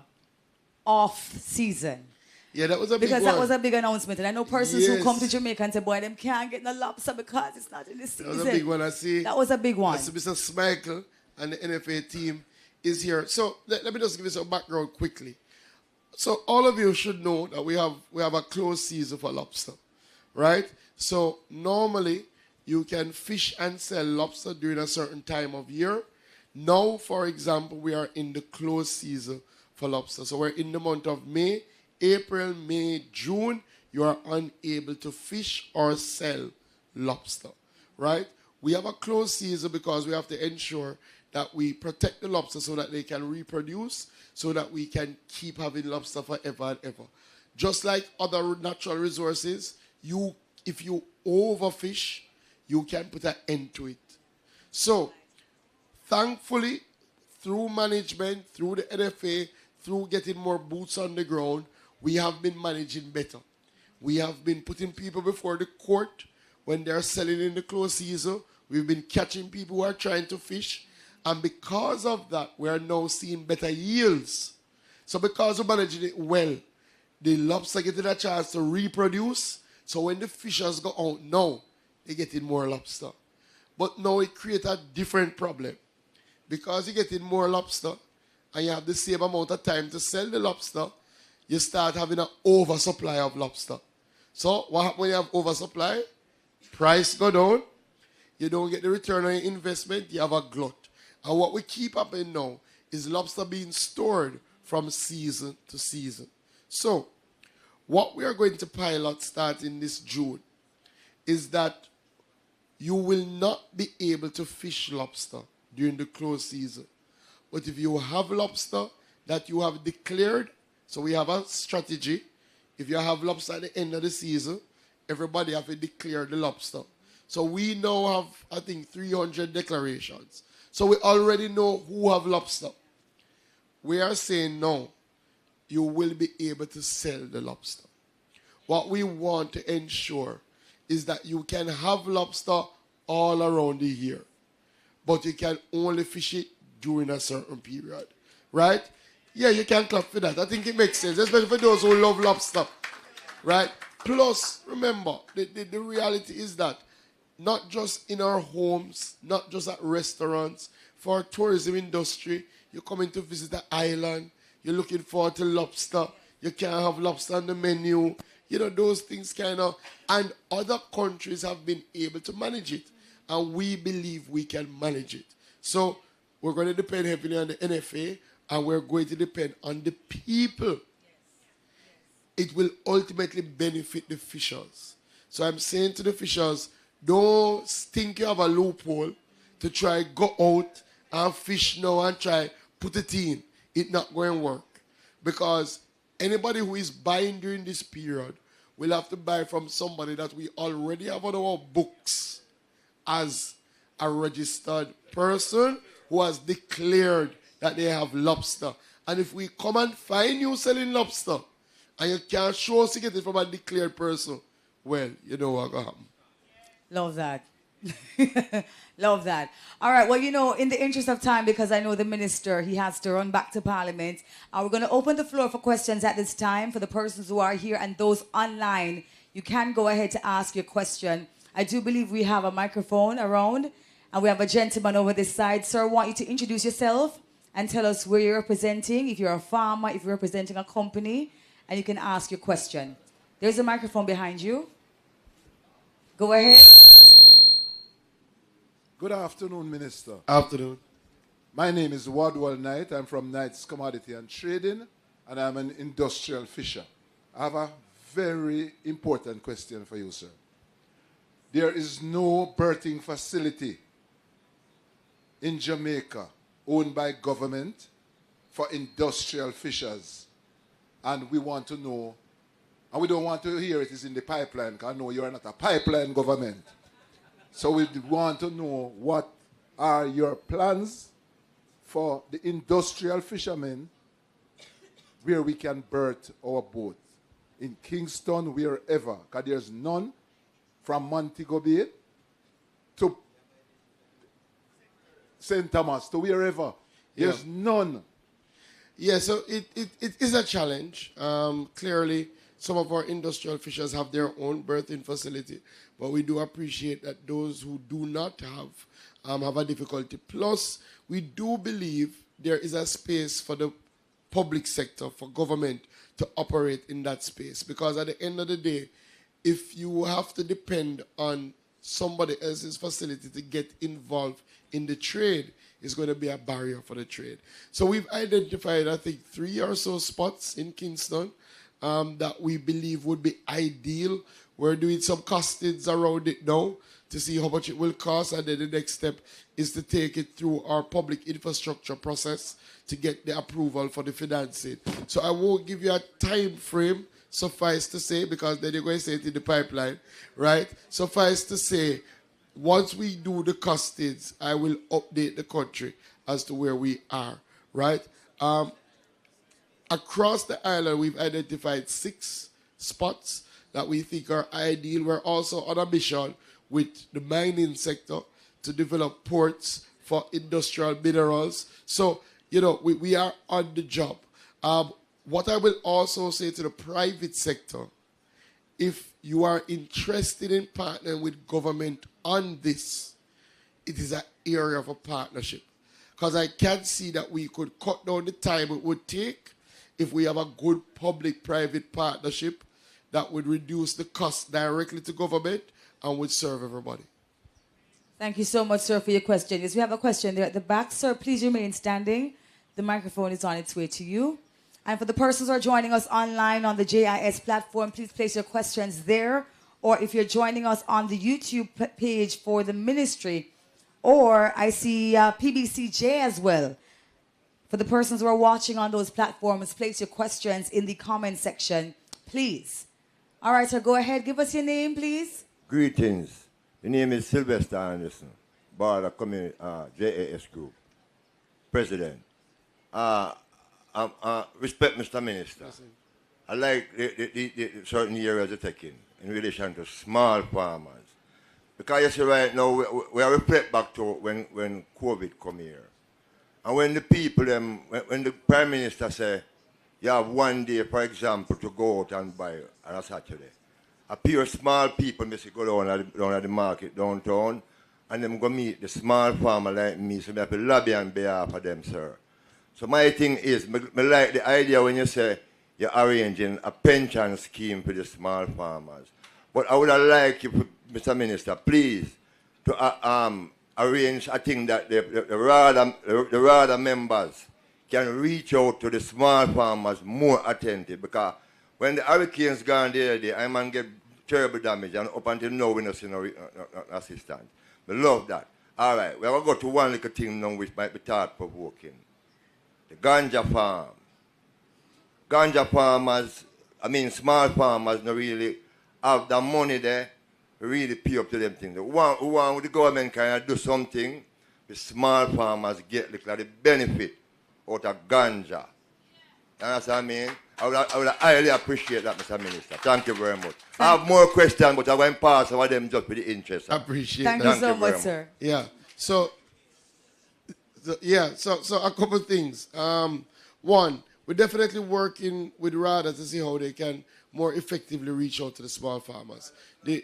off-season. Yeah, that was a big one. Because that was a big announcement. And I know persons who come to Jamaica and say, boy, them can't get no lobster because it's not in the season. That was a big one. I see. That was a big one. Mr. Smikle and the NFA team is here. So let me just give you some background quickly. So all of you should know that we have a closed season for lobster, right? So normally you can fish and sell lobster during a certain time of year. Now, for example, we are in the closed season for lobster. So we're in the month of May, April, May, June. You are unable to fish or sell lobster, right? We have a closed season because we have to ensure that we protect the lobster so that they can reproduce, so that we can keep having lobster forever and ever. Just like other natural resources, if you overfish, you can put an end to it. So, thankfully, through management, through the NFA, through getting more boots on the ground, we have been managing better. We have been putting people before the court when they're selling in the close season. We've been catching people who are trying to fish. And because of that, we are now seeing better yields. So because we're managing it well, the lobster getting a chance to reproduce. So when the fishers go out now, they're getting more lobster. But now it creates a different problem. Because you're getting more lobster and you have the same amount of time to sell the lobster, you start having an oversupply of lobster. So what happens when you have oversupply? Price go down. You don't get the return on your investment. You have a glut. And what we keep happening now is lobster being stored from season to season. So what we are going to pilot starting this June is that you will not be able to fish lobster during the close season. But if you have lobster that you have declared, so we have a strategy. If you have lobster at the end of the season, everybody have to declare the lobster. So we now have, I think, 300 declarations. So we already know who have lobster. We are saying no, you will be able to sell the lobster. What we want to ensure is that you can have lobster all around the year, but you can only fish it during a certain period, right? Yeah, you can clap for that. I think it makes sense, especially for those who love lobster, right? Plus, remember, the reality is that not just in our homes, not just at restaurants, for our tourism industry, you're coming to visit the island, you're looking forward to lobster, you can't have lobster on the menu, you know, those things kind of, and other countries have been able to manage it, and we believe we can manage it. So we're going to depend heavily on the NFA, and we're going to depend on the people. It will ultimately benefit the fishers. So I'm saying to the fishers, don't think you have a loophole to try go out and fish now and try put it in. It's not going to work. Because anybody who is buying during this period will have to buy from somebody that we already have on our books as a registered person who has declared that they have lobster. And if we come and find you selling lobster and you can't show us to get it from a declared person, well, you know what's going to happen. Love that. Love that. All right. Well, you know, in the interest of time, because I know the minister, he has to run back to Parliament. We're going to open the floor for questions at this time for the persons who are here and those online. You can go ahead to ask your question. I do believe we have a microphone around, and we have a gentleman over this side. Sir, I want you to introduce yourself and tell us where you're representing, if you're a farmer, if you're representing a company, and you can ask your question. There's a microphone behind you. Go ahead. Good afternoon, Minister. Afternoon. My name is Wadwell Knight. I'm from Knight's Commodity and Trading, and I'm an industrial fisher. I have a very important question for you, sir. There is no berthing facility in Jamaica owned by government for industrial fishers. And we want to know, and we don't want to hear it is in the pipeline, because I know you are not a pipeline government. So we want to know what are your plans for the industrial fishermen where we can berth our boat. In Kingston, wherever, because there's none from Montego Bay to St. Thomas, to wherever. There's none. Yeah, so it is a challenge. Clearly, some of our industrial fishers have their own berthing facility, but we do appreciate that those who do not have a difficulty. Plus, we do believe there is a space for the public sector, for government to operate in that space. Because at the end of the day, if you have to depend on somebody else's facility to get involved in the trade, it's going to be a barrier for the trade. So we've identified, I think, 3 or so spots in Kingston that we believe would be ideal. We're doing some costings around it now to see how much it will cost, and then the next step is to take it through our public infrastructure process to get the approval for the financing. So I won't give you a time frame, suffice to say, because then you're going to say it in the pipeline, right? Suffice to say, once we do the costings, I will update the country as to where we are, right? across the island, we've identified 6 spots that we think are ideal. We're also on a mission with the mining sector to develop ports for industrial minerals. So, you know, we are on the job. What I will also say to the private sector, if you are interested in partnering with government on this, it is an area of a partnership. Because I can see that we could cut down the time it would take if we have a good public-private partnership that would reduce the cost directly to government and would serve everybody. Thank you so much, sir, for your question. Yes, we have a question there at the back. Sir, please remain standing. The microphone is on its way to you. And for the persons who are joining us online on the JIS platform, please place your questions there. Or if you're joining us on the YouTube page for the ministry, or I see PBCJ as well. For the persons who are watching on those platforms, place your questions in the comment section, please. All right, sir, go ahead. Give us your name, please. Greetings. The name is Sylvester Anderson, Border Community JAS Group, President. Respect, Mr. Minister. I like the certain areas you're taking in relation to small farmers. Because you see right now, we are reflect back to when COVID come here. And when the people, when the Prime Minister say, you have one day, for example, to go out and buy on a Saturday. A pure small people may go down at the market downtown and them go meet the small farmer like me, so they have to lobby on behalf of them, sir. So my thing is, I like the idea when you say you're arranging a pension scheme for the small farmers. But I would like you, Mr. Minister, please, to arrange a thing that the RADA members can reach out to the small farmers more attentive, because when the hurricanes gone the other day, I man get terrible damage, and up until now we don't see no assistance. I love that. All right, we're going to go to one little thing now which might be thought-provoking. The ganja farm. Ganja farmers, small farmers don't really have the money there to really pay up to them things. The one with the government kind of do something, the small farmers get like the benefit out of ganja. You understand what I mean? I would highly appreciate that, Mr. Minister. Thank you very much. I have more questions, but I won't pass over them just with the interest. I appreciate that. Thank you so much, sir. Yeah. So a couple of things. One, we're definitely working with RADA to see how they can more effectively reach out to the small farmers. And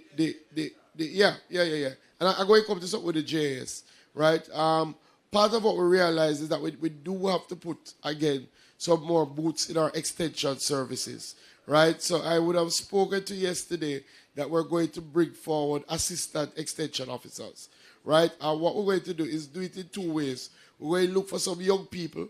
I'm going to come to something with the JS, right? Part of what we realize is that we do have to put, again, some more boots in our extension services, right? So I would have spoken to yesterday that we're going to bring forward assistant extension officers, right? And what we're going to do is do it in 2 ways. We're going to look for some young people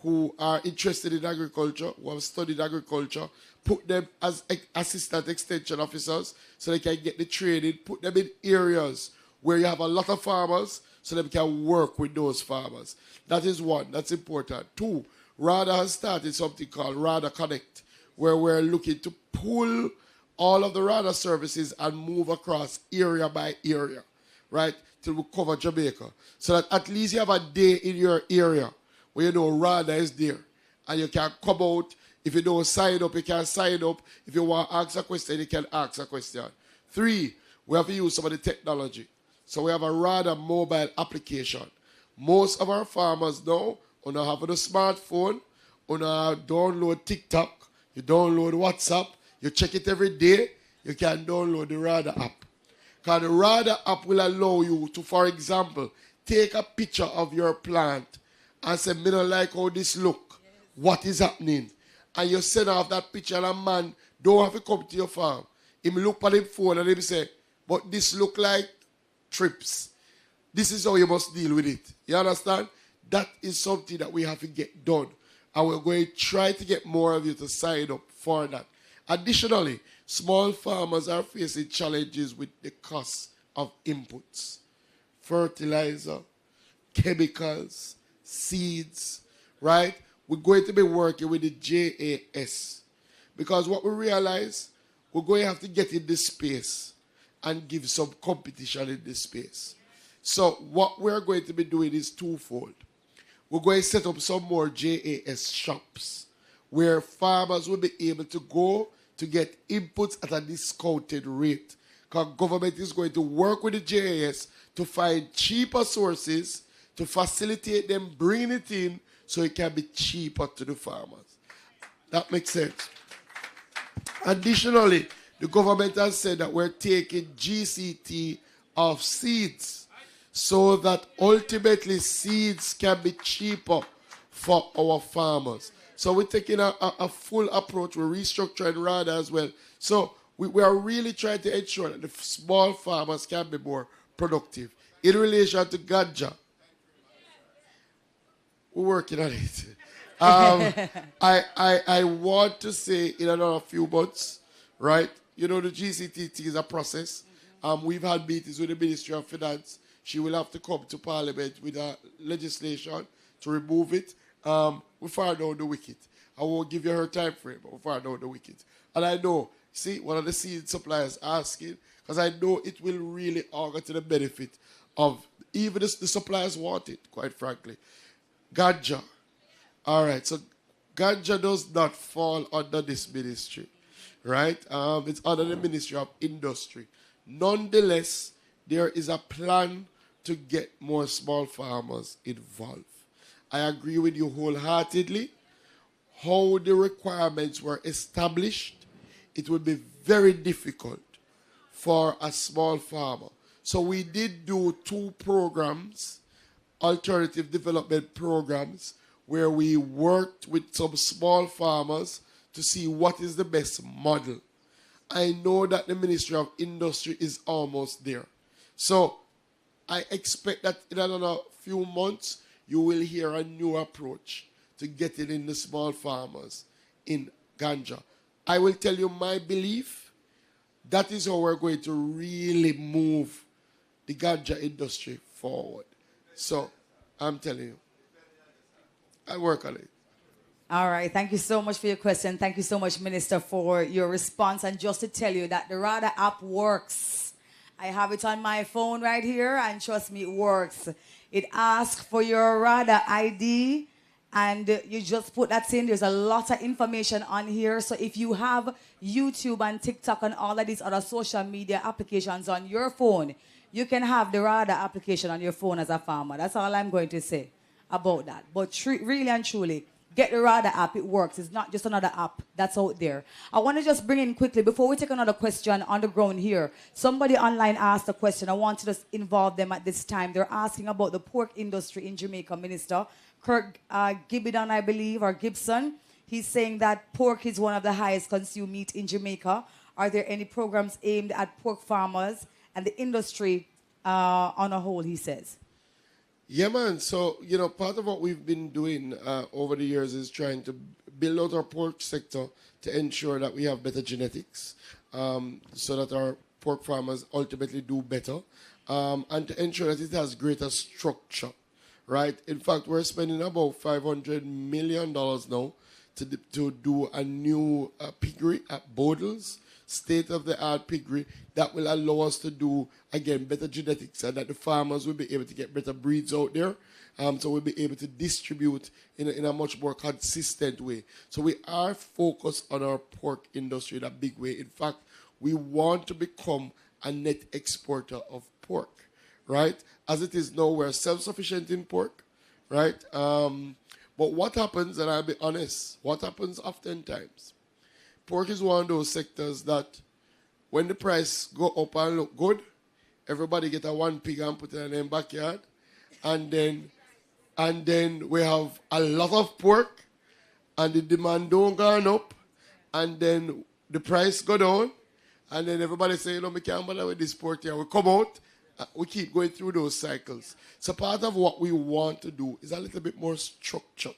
who are interested in agriculture, who have studied agriculture, put them as assistant extension officers so they can get the training, put them in areas where you have a lot of farmers so they can work with those farmers. That is one. That's important. 2, RADA has started something called RADA Connect, where we're looking to pull all of the RADA services and move across area by area, right, to cover Jamaica. So that at least you have a day in your area where you know RADA is there. And you can come out. If you don't sign up, you can sign up. If you want to ask a question, you can ask a question. 3, we have to use some of the technology. So we have a RADA mobile application. Most of our farmers now, on have a smartphone, on download TikTok, you download WhatsApp, you check it every day, you can download the RADA app. Because the RADA app will allow you to, for example, take a picture of your plant and say, I don't like how this look. What is happening? And you send off that picture and a man don't have to come to your farm. He look at his phone and he say, but this look like trips. This is how you must deal with it. You understand? That is something that we have to get done. And we're going to try to get more of you to sign up for that. Additionally, small farmers are facing challenges with the cost of inputs. Fertilizer, chemicals, seeds, right? We're going to be working with the JAS. Because what we realize, we're going to have to get in this space and give some competition in this space. So what we're going to be doing is twofold. We're going to set up some more JAS shops where farmers will be able to go to get inputs at a discounted rate. Because government is going to work with the JAS to find cheaper sources to facilitate them bringing it in so it can be cheaper to the farmers. That makes sense. Additionally, the government has said that we're taking GCT off seeds so that ultimately seeds can be cheaper for our farmers. So we're taking a full approach. We're restructuring RADA as well. So we are really trying to ensure that the small farmers can be more productive. In relation to ganja, we're working on it. I want to say in another few months, right? You know, the GCTT is a process. We've had meetings with the Ministry of Finance. She will have to come to Parliament with a legislation to remove it. We far down the wicket. I won't give you her time frame, but we far down the wicket. And I know, see, one of the seed suppliers asking, because I know it will really augur to the benefit of, even the suppliers want it, quite frankly. Ganja. All right, so ganja does not fall under this ministry, right? It's under the Ministry of Industry. Nonetheless, there is a plan to get more small farmers involved. I agree with you wholeheartedly. How the requirements were established, it would be very difficult for a small farmer. So we did do 2 programs, alternative development programs, where we worked with some small farmers to see what is the best model. I know that the Ministry of Industry is almost there. So I expect that in another few months, you will hear a new approach to getting in the small farmers in ganja. I will tell you my belief. That is how we're going to really move the ganja industry forward. So I'm telling you, I work on it. All right. Thank you so much for your question. Thank you so much, Minister, for your response. And just to tell you that the RADA app works. I have it on my phone right here, and trust me, it works. It asks for your RADA ID, and you just put that in. There's a lot of information on here. So if you have YouTube and TikTok and all of these other social media applications on your phone, you can have the RADA application on your phone as a farmer. That's all I'm going to say about that. But really and truly, get the RADA app. It works. It's not just another app that's out there. I want to just bring in quickly, before we take another question on the ground here, somebody online asked a question. I want to just involve them at this time. They're asking about the pork industry in Jamaica, Minister. Kirk Gibbon, I believe, or Gibson. He's saying that pork is one of the highest consumed meat in Jamaica. Are there any programs aimed at pork farmers and the industry on a whole, he says? Yeah, man. So, you know, part of what we've been doing over the years is trying to build out our pork sector to ensure that we have better genetics so that our pork farmers ultimately do better and to ensure that it has greater structure, right? In fact, we're spending about $500 million now to do a new piggery at Bodles, state-of-the-art piggery that will allow us to do, again, better genetics and that the farmers will be able to get better breeds out there. So we'll be able to distribute in a much more consistent way. So we are focused on our pork industry in a big way. In fact, we want to become a net exporter of pork, right? As it is now, we're self-sufficient in pork, right? But what happens, and I'll be honest, what happens oftentimes, pork is one of those sectors that when the price go up and look good, everybody get a 1 pig and put it in their backyard. And then we have a lot of pork and the demand don't go up. And then the price go down. And then everybody say, you know, we can't bother with this pork here. We come out, we keep going through those cycles. So part of what we want to do is a little bit more structure.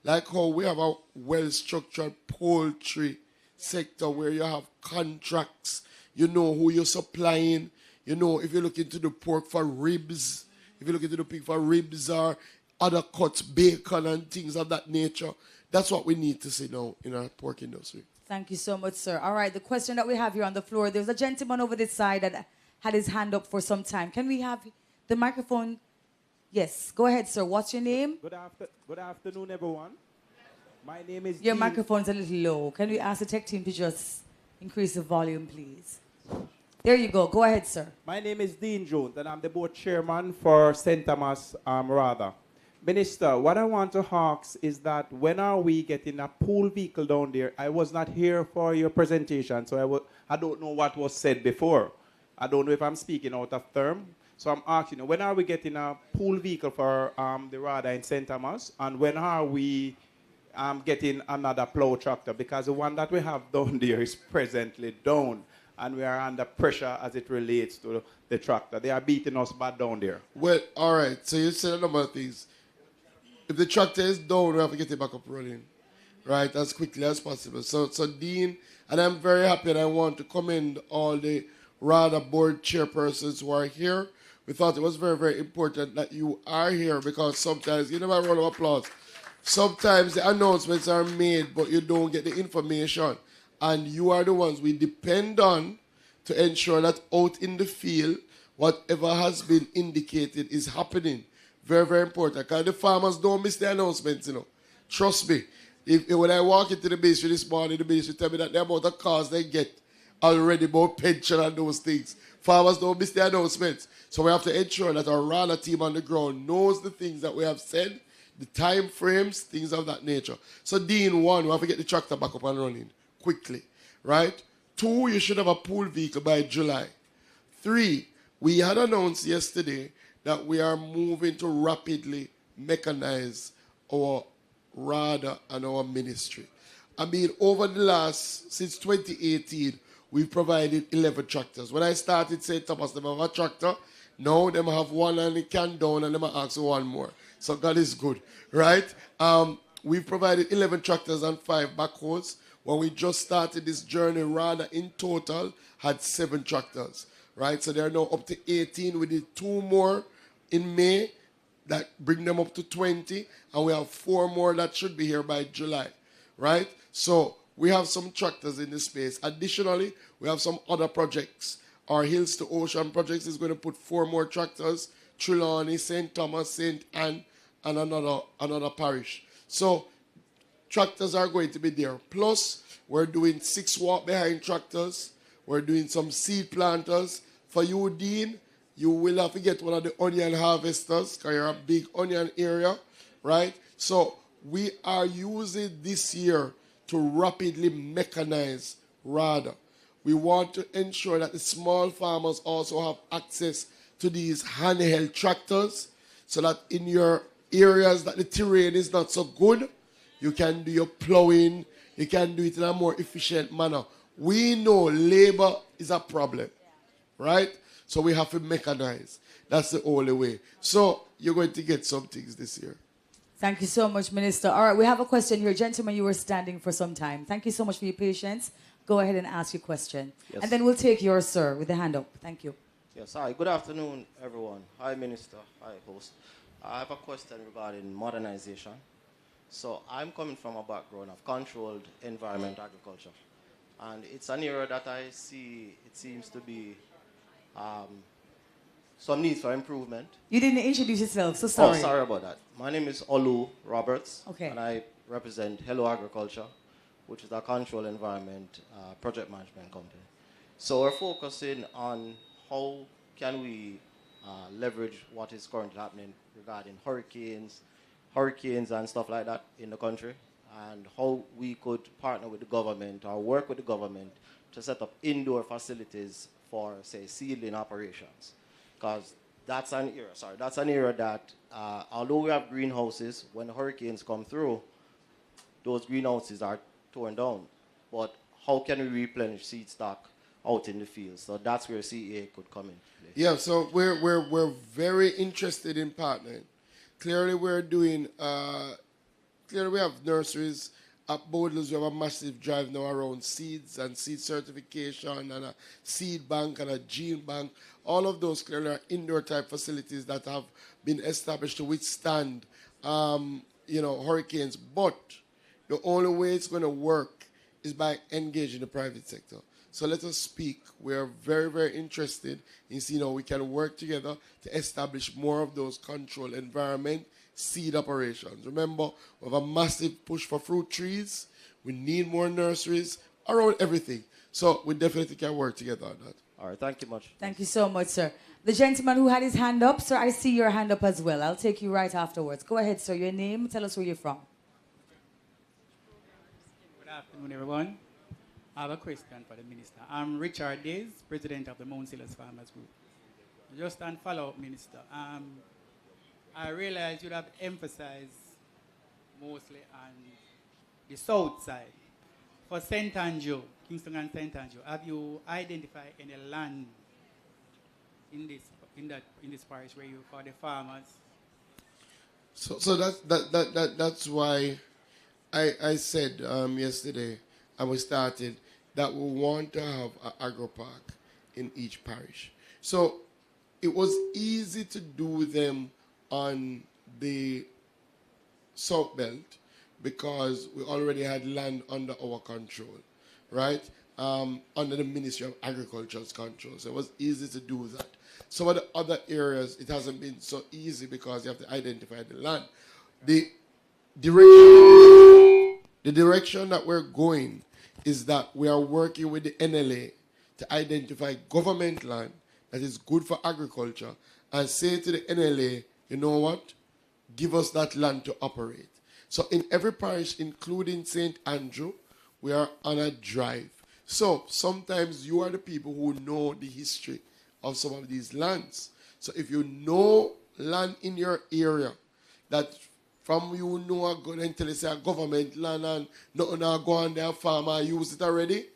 Like how we have a well-structured poultry sector where you have contracts, you know who you're supplying, you know if you're looking to the pork for ribs, if you're looking to the pig for ribs or other cuts, bacon and things of that nature. That's what we need to see now in our pork industry. Thank you so much, sir. All right, the question that we have here on the floor, there's a gentleman over this side that had his hand up for some time. Can we have the microphone? Yes, go ahead, sir. What's your name? Good afternoon, everyone. My name is Your Dean. microphone's a little low. Can we ask the tech team to just increase the volume, please? There you go. Go ahead, sir. My name is Dean Jones, and I'm the board chairman for St. Thomas Rather. Minister, what I want to ask is that when are we getting a pool vehicle down there? I was not here for your presentation, so I don't know what was said before. I don't know if I'm speaking out of term. So I'm asking you, when are we getting a pool vehicle for the Rather in St. Thomas? And when are we getting another plow tractor? Because the one that we have down there is presently down, and we are under pressure as it relates to the tractor. They are beating us bad down there. Well, all right. So you said a number of things. If the tractor is down, we have to get it back up running, right, as quickly as possible. So Dean, and I'm very happy, and I want to commend all the RADA board chairpersons who are here. We thought it was very, very important that you are here, because sometimes, you know, a round of applause, sometimes the announcements are made, but you don't get the information. And you are the ones we depend on to ensure that out in the field, whatever has been indicated is happening. Very, very important. Because the farmers don't miss the announcements, you know. Trust me. When I walk into the ministry this morning, the ministry tell me that the amount of cars they get already about pension and those things. Farmers don't miss the announcements. So we have to ensure that our RANA team on the ground knows the things that we have said, the time frames, things of that nature. So Dean, one, we have to get the tractor back up and running quickly, right? Two, you should have a pool vehicle by July. Three, we had announced yesterday that we are moving to rapidly mechanize our RADA and our ministry. I mean, over the since 2018, we've provided 11 tractors. When I started St. Thomas, they have a tractor. Now they have one and it can down, and they ask for one more. So God is good, right? We've provided 11 tractors and 5 backhoes. When we just started this journey, RADA in total had 7 tractors, right? So they're now up to 18. We did 2 more in May that bring them up to 20, and we have 4 more that should be here by July, right? So we have some tractors in this space. Additionally, we have some other projects. Our Hills to Ocean projects is going to put 4 more tractors, Trelawney, St. Thomas, St. Anne, and another parish. So tractors are going to be there. Plus, we're doing 6 walk-behind tractors. We're doing some seed planters. For you, Dean, you will have to get one of the onion harvesters, because you're a big onion area, right? So we are using this year to rapidly mechanize RADA. We want to ensure that the small farmers also have access to these handheld tractors, so that in your areas that the terrain is not so good, you can do your plowing, you can do it in a more efficient manner. We know labor is a problem, right? So we have to mechanize. That's the only way. So you're going to get some things this year. Thank you so much, Minister. All right, we have a question here. Gentlemen, you were standing for some time. Thank you so much for your patience. Go ahead and ask your question. Yes. And then we'll take yours, sir, with the hand up. Thank you. Yes, hi. Good afternoon, everyone. Hi, Minister. Hi, host. I have a question regarding modernization. So I'm coming from a background of controlled environment agriculture. And it's an area that I see, it seems to be some need for improvement. You didn't introduce yourself, so sorry. Oh, sorry about that. My name is Olu Roberts. Okay. And I represent Hello Agriculture, which is a controlled environment project management company. So we're focusing on how can we leverage what is currently happening regarding hurricanes and stuff like that in the country, and how we could partner with the government or work with the government to set up indoor facilities for, say, seedling operations. Because that's an area that, although we have greenhouses, when hurricanes come through, those greenhouses are torn down. But how can we replenish seed stock out in the field? So that's where CEA could come in. Yeah, so we're very interested in partnering. Clearly, we're doing. Clearly, we have nurseries at Bodlers. We have a massive drive now around seeds and seed certification, and a seed bank and a gene bank. All of those clearly are indoor type facilities that have been established to withstand, hurricanes. But the only way it's going to work is by engaging the private sector. So let us speak. We are very, very interested in seeing how we can work together to establish more of those controlled environment seed operations. Remember, we have a massive push for fruit trees. We need more nurseries around everything. So we definitely can work together on that. All right, thank you much. Thank you so much, sir. The gentleman who had his hand up, sir, I see your hand up as well. I'll take you right afterwards. Go ahead, sir. Your name, tell us where you're from. Good afternoon, everyone. I have a question for the minister. I'm Richard Days, president of the Mount Silas Farmers Group. Just on follow-up, Minister. I realize you'd have emphasized mostly on the south side. For St. Andrew, Kingston and St. Andrew, have you identified any land in this parish where you for the farmers? So that's why I said yesterday, and we started, that we want to have an agro-park in each parish. So it was easy to do them on the South Belt because we already had land under our control, right? Under the Ministry of Agriculture's control. So it was easy to do that. Some of the other areas, it hasn't been so easy because you have to identify the land. The direction that we're going is that we are working with the NLA to identify government land that is good for agriculture and say to the NLA, you know what, give us that land to operate. So in every parish, including St. Andrew, we are on a drive. So sometimes you are the people who know the history of some of these lands. So if you know land in your area that from you know a good until it's a government land and nothing go on there, farmer use it already,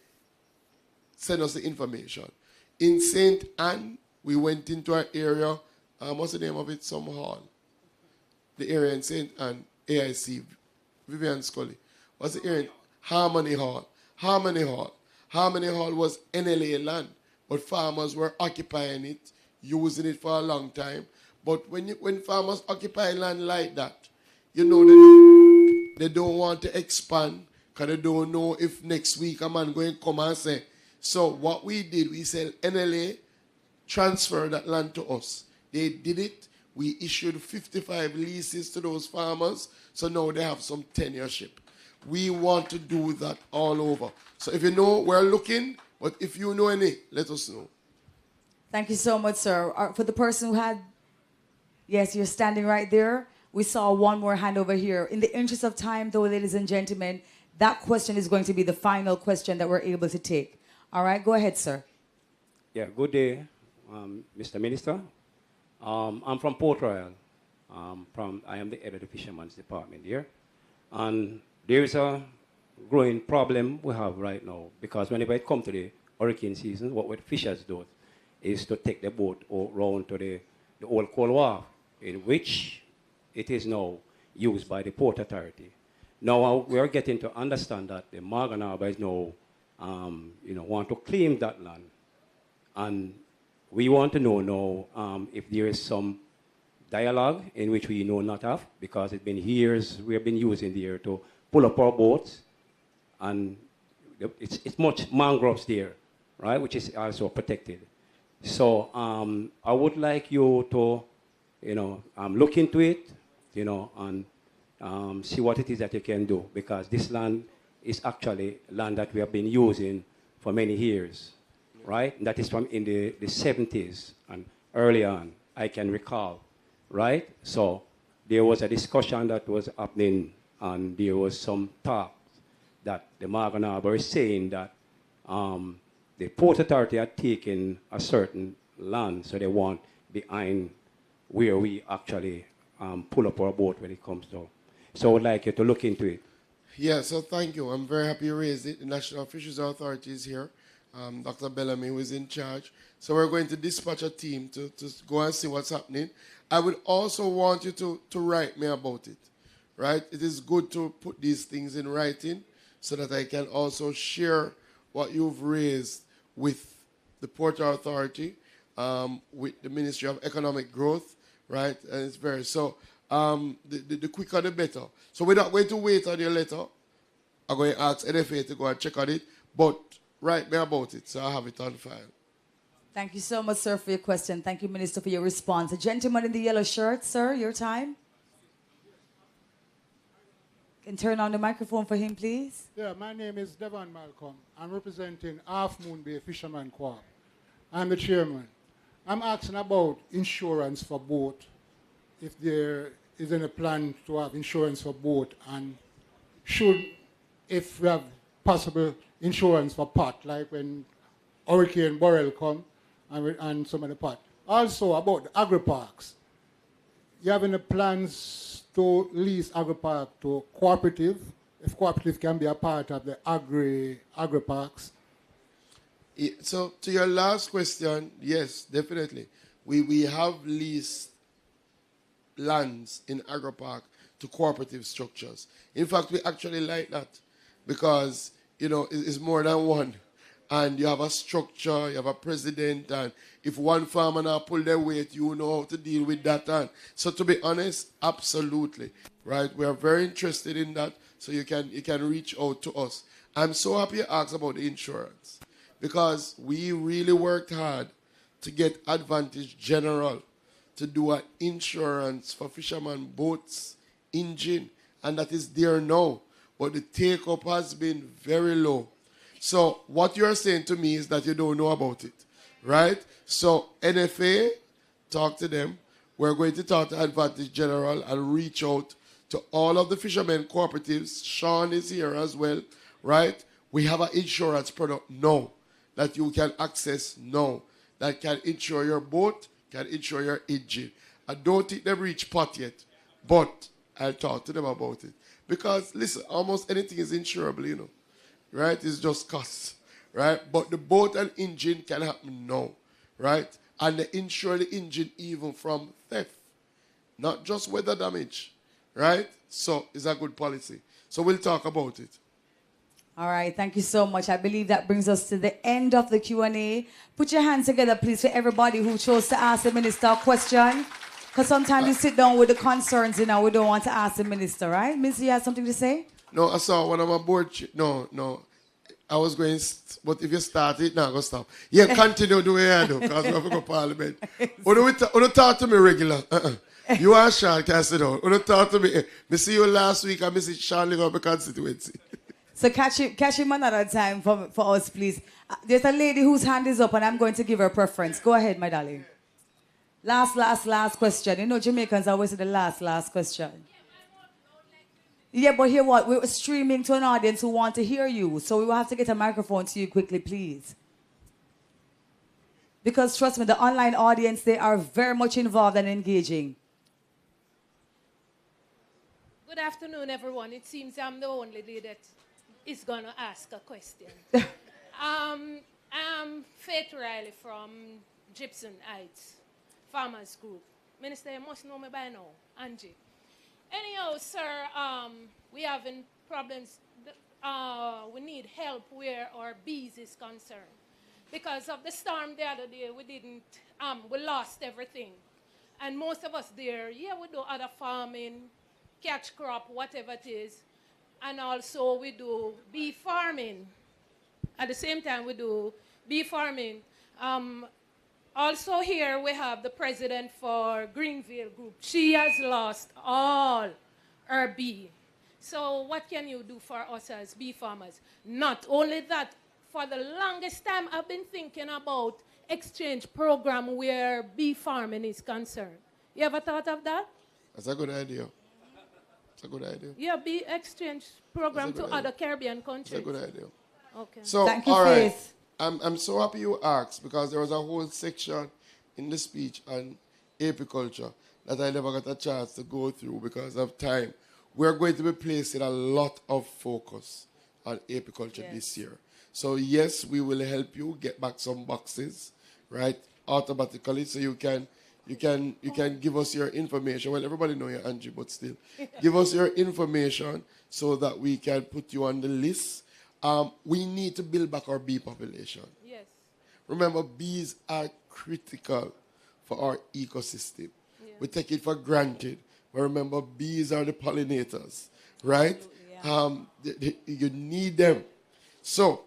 send us the information. In St. Anne, we went into an area, what's the name of it? Some hall. The area in St. Anne, AIC, Vivian Scully. What's the area? Harmony Hall. Harmony Hall. Harmony Hall was NLA land, but farmers were occupying it, using it for a long time. But when farmers occupy land like that, you know they don't want to expand because they don't know if next week a man going to come and say. So what we did, we said NLA transfer that land to us. They did it. We issued 55 leases to those farmers. So now they have some tenureship. We want to do that all over. So if you know, we're looking. But if you know any, let us know. Thank you so much, sir. For the person who had, yes, you're standing right there. We saw one more hand over here. In the interest of time, though, ladies and gentlemen, that question is going to be the final question that we're able to take. All right, go ahead, sir. Yeah, good day, Mr. Minister. I'm from Port Royal. I am the head of the Fishermen's Department here. And there is a growing problem we have right now because whenever it comes to the hurricane season, what the fishers do is to take the boat around to the old coal wharf, in which it is now used by the Port Authority. Now we are getting to understand that the Morgan Harbour is now, want to claim that land. And we want to know now if there is some dialogue in which we know not of, because it's been years we have been using the air to pull up our boats, and it's much mangroves there, right, which is also protected. So I would like you to, look into it, and see what it is that you can do, because this land is actually land that we have been using for many years, right? And that is from in the 70s and early on, I can recall, right? So there was a discussion that was happening, and there was some talk that the Morgan Harbour is saying that the Port Authority had taken a certain land, so they want behind where we actually pull up our boat when it comes to. So I would like you to look into it. Yeah, so thank you. I'm very happy you raised it. The National Fisheries Authority is here. Dr. Bellamy, who is in charge. So we're going to dispatch a team to go and see what's happening. I would also want you to write me about it, right? It is good to put these things in writing so that I can also share what you've raised with the Port Authority, with the Ministry of Economic Growth, right? And it's very, so the quicker the better. So we're not going to wait on your letter. I'm going to ask NFA to go and check on it, but write me about it so I have it on file. Thank you so much, sir, for your question. Thank you, Minister, for your response. The gentleman in the yellow shirt, sir, your time. And turn on the microphone for him, please. Yeah, my name is Devon Malcolm. I'm representing Half Moon Bay Fisherman Co-op. I'm the chairman. I'm asking about insurance for boat, if there is any plan to have insurance for boat, and if we have possible insurance for pot, like when Hurricane Burrell come and some of the pot. Also about the agro-parks. You have any plans to lease agro-park to cooperative, if cooperative can be a part of the agro-parks? So to your last question, yes, definitely. We have leased lands in Agro-park to cooperative structures. In fact, we actually like that because, it's more than one. And you have a structure, you have a president, and if one farmer now pull their weight, you know how to deal with that. And so to be honest, absolutely, right? We are very interested in that, so you can reach out to us. I'm so happy you asked about the insurance because we really worked hard to get Advantage General to do an insurance for fishermen boats, engine, and that is there now. But the take-up has been very low. So what you're saying to me is that you don't know about it, right? So NFA, talk to them. We're going to talk to Advantage General and reach out to all of the fishermen cooperatives. Sean is here as well, right? We have an insurance product now that you can access now that can insure your boat, can insure your engine. I don't think they've reached pot yet, but I'll talk to them about it. Because, listen, almost anything is insurable, right? It's just costs, right? But the boat and engine can happen now, right? And they insure the engine even from theft, not just weather damage, right? So it's a good policy. So we'll talk about it. All right, thank you so much. I believe that brings us to the end of the Q&A. Put your hands together, please, for everybody who chose to ask the minister a question. Because sometimes you sit down with the concerns, we don't want to ask the minister, right? Minister, you have something to say? No, I saw one of my board. No. I was going, but if you start it, now go stop. Yeah, continue the way I do, because we have to go parliament. Don't talk to me regular. You are Sean, can sit down. Don't talk to me. I see you last week, and I see Sean live up a constituency. So catch him another time for us, please. There's a lady whose hand is up, and I'm going to give her preference. Go ahead, my darling. Last question. Jamaicans always say the last question. Yeah, but hear what? We're streaming to an audience who want to hear you. So we will have to get a microphone to you quickly, please. Because trust me, the online audience, they are very much involved and engaging. Good afternoon, everyone. It seems I'm the only lady that is going to ask a question. I'm Faith Riley from Gibson Heights Farmers Group. Minister, you must know me by now, Angie. Anyhow, sir, we having problems. We need help where our bees is concerned. Because of the storm the other day, we lost everything. And most of us there, we do other farming, catch crop, whatever it is. And also we do bee farming. At the same time, we do bee farming. Also here we have the president for Greenville Group. She has lost all her bee. So what can you do for us as bee farmers? Not only that, for the longest time I've been thinking about exchange program where bee farming is concerned. You ever thought of that? That's a good idea. It's a good idea. Yeah, bee exchange program to other Caribbean countries. It's a good idea. Okay. So, thank you, all right. Faith. I'm so happy you asked because there was a whole section in the speech on apiculture that I never got a chance to go through because of time. We're going to be placing a lot of focus on apiculture this year. So yes, we will help you get back some boxes, right, automatically, so you can give us your information. Well, everybody know you, Angie, but still, give us your information so that we can put you on the list. We need to build back our bee population. Yes. Remember, bees are critical for our ecosystem. Yeah. We take it for granted. But remember, bees are the pollinators, right? You need them. So,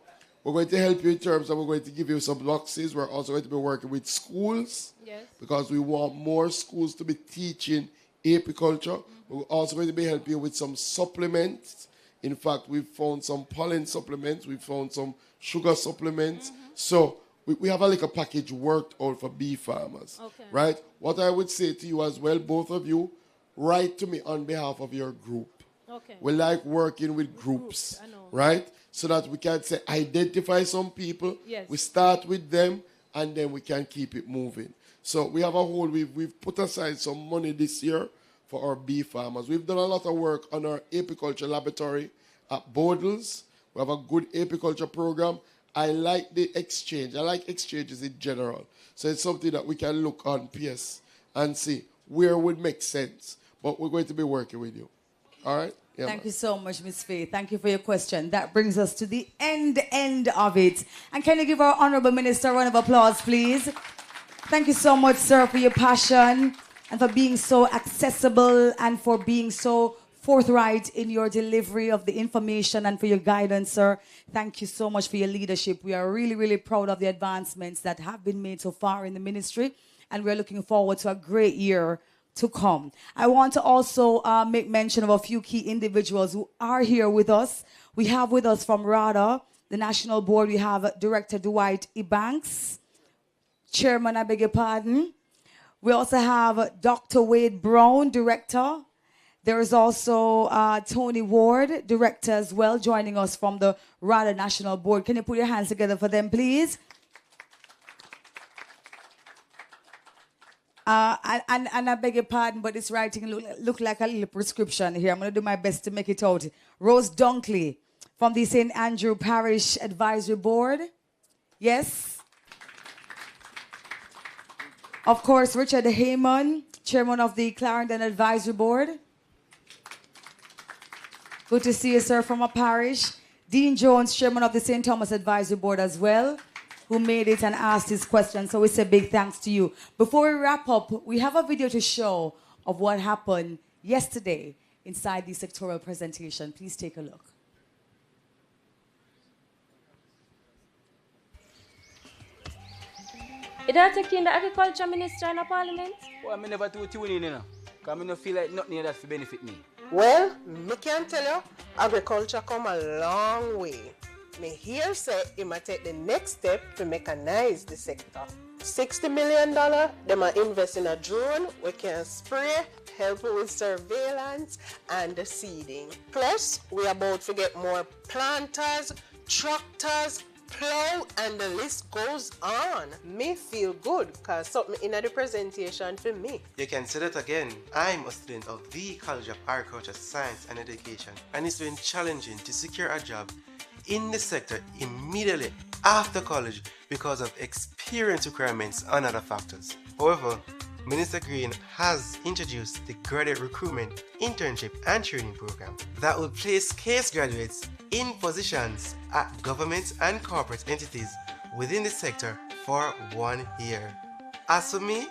we're going to help you in terms of, we're going to give you some boxes. We're also going to be working with schools. Yes. Because we want more schools to be teaching apiculture. We're also going to be helping you with some supplements. In fact, we've found some pollen supplements. We've found some sugar supplements. So we have a little package worked out for bee farmers. Okay. Right? What I would say to you as well, both of you, write to me on behalf of your group. Okay. We like working with groups, right? So that we can say, identify some people, Yes. we start with them, and then we can keep it moving. So we have a whole, we've put aside some money this year for our bee farmers. We've done a lot of work on our apiculture laboratory at Bodles. We have a good apiculture program. I like the exchange. I like exchanges in general. So it's something that we can look on PS and see where would make sense. But we're going to be working with you. All right? Yeah, Thank you so much, Ms. Faye. Thank you for your question. That brings us to the end of it. And can you give our Honorable Minister a round of applause, please? Thank you so much, sir, for your passion and for being so accessible and for being so forthright in your delivery of the information and for your guidance, sir. Thank you so much for your leadership. We are really, really proud of the advancements that have been made so far in the ministry, and we're looking forward to a great year to come. I want to also make mention of a few key individuals who are here with us. We have with us from RADA, the National Board, we have Director Dwight Ebanks, Chairman, I beg your pardon. We also have Dr. Wade Brown, Director. There is also Tony Ward, Director as well, joining us from the RADA National Board. Can you put your hands together for them, please? And I beg your pardon, but this writing look like a little prescription here. I'm going to do my best to make it out. Rose Dunkley from the St. Andrew Parish Advisory Board. Yes. Of course, Richard Heyman, Chairman of the Clarendon Advisory Board. Good to see you, sir, from a parish. Dean Jones, Chairman of the St. Thomas Advisory Board as well, who made it and asked his question. So we say big thanks to you. Before we wrap up, we have a video to show of what happened yesterday inside the sectoral presentation. Please take a look. You don't take in the agriculture minister in the parliament? Well, I never do tune in, you know. Because I don't feel like nothing here that will benefit me. Well, me can tell you, agriculture come a long way. Me here say it might take the next step to mechanize the sector. $60 million, they might invest in a drone, we can spray, help with surveillance and the seeding. Plus, we about to get more planters, tractors, plow, and the list goes on. Me feel good because something in the presentation for me. You can say that again. I'm a student of the College of Agriculture, Science and Education, and it's been challenging to secure a job in the sector immediately after college because of experience requirements and other factors. However, Minister Green has introduced the graduate recruitment, internship and training program that will place case graduates in positions at government and corporate entities within the sector for 1 year. As for me,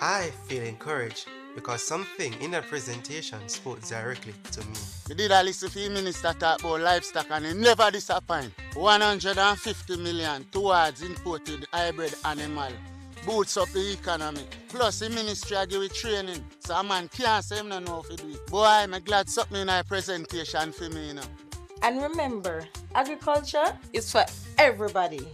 I feel encouraged because something in that presentation spoke directly to me. We did a listen to the minister talk about livestock and he never disappoint. 150 million towards imported hybrid animal. Boots up the economy. Plus the ministry give it training. So a man can't say him no know how to do it. Boy, I'm glad something in our presentation for me, you know. And remember, agriculture is for everybody.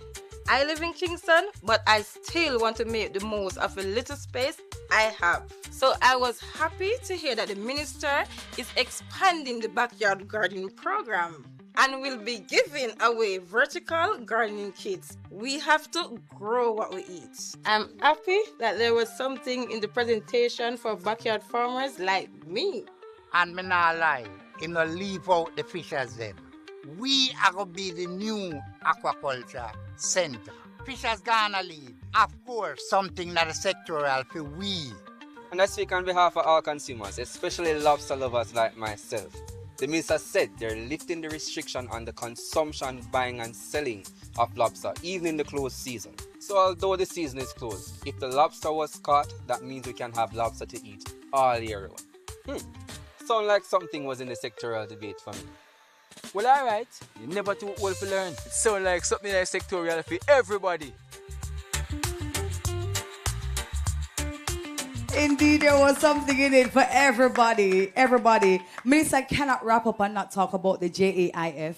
I live in Kingston, but I still want to make the most of a little space I have. So I was happy to hear that the minister is expanding the backyard gardening program and will be giving away vertical gardening kits. We have to grow what we eat. I'm happy that there was something in the presentation for backyard farmers like me. And me not lie, you know, leave out the fishers them. We are going to be the new aquaculture center. Fishers gonna lead. Of course, something that is sectoral for we. And I speak on behalf of all consumers, especially lobster lovers like myself. The minister said they're lifting the restriction on the consumption, buying and selling of lobster, even in the closed season. So although the season is closed, if the lobster was caught, that means we can have lobster to eat all year round. Sound like something was in the sectoral debate for me. Well, alright, you're never too old to learn. It sounds like something like sectorial for everybody. Indeed, there was something in it for everybody. Everybody. Minister, I cannot wrap up and not talk about the JAIF.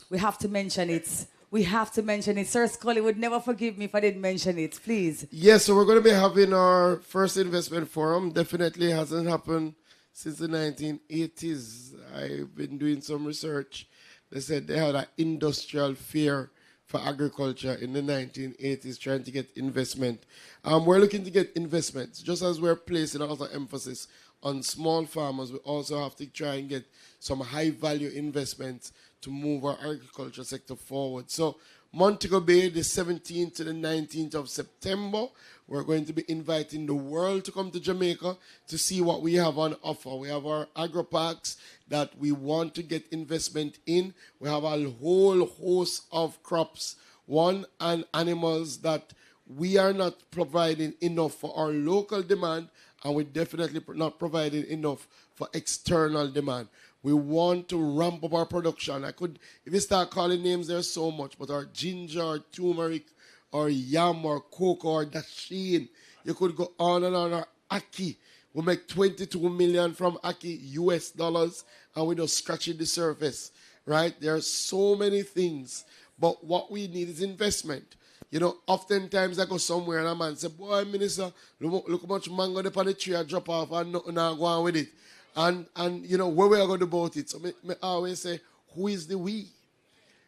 We have to mention it. We have to mention it. Sir Scully would never forgive me if I didn't mention it. Please. Yes, so we're going to be having our first investment forum. Definitely hasn't happened since the 1980s. I've been doing some research. They said they had an industrial fair for agriculture in the 1980s trying to get investment. We're looking to get investments. Just as we're placing a lot of emphasis on small farmers, we also have to try and get some high-value investments to move our agriculture sector forward. So Montego Bay, the 17th to the 19th of September, we're going to be inviting the world to come to Jamaica to see what we have on offer. We have our agro-parks that we want to get investment in. We have a whole host of crops, and animals that we are not providing enough for our local demand, and we're definitely not providing enough for external demand. We want to ramp up our production. If you start calling names, there's so much, but our ginger, or turmeric, or yam, or cocoa, or dasheen, you could go on and on. Our ackee, we make 22 million from ackee US dollars, and we're just scratching the surface, right? There are so many things, but what we need is investment. You know, oftentimes I go somewhere and a man say, boy, minister, look how much mango up on the tree I drop off and nothing I go on with it. And you know, where we are going about it. So I always say, who is the we?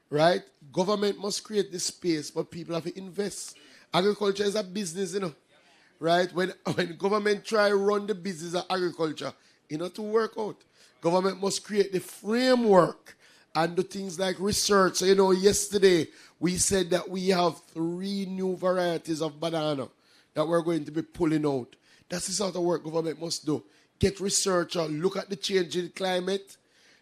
Right? Government must create the space, but people have to invest. Agriculture is a business, you know. Right? When government try to run the business of agriculture, you know, to work out. Government must create the framework and do things like research. So, you know, yesterday we said that we have 3 new varieties of banana that we're going to be pulling out. That's the sort of work government must do. Get researcher, look at the change in climate,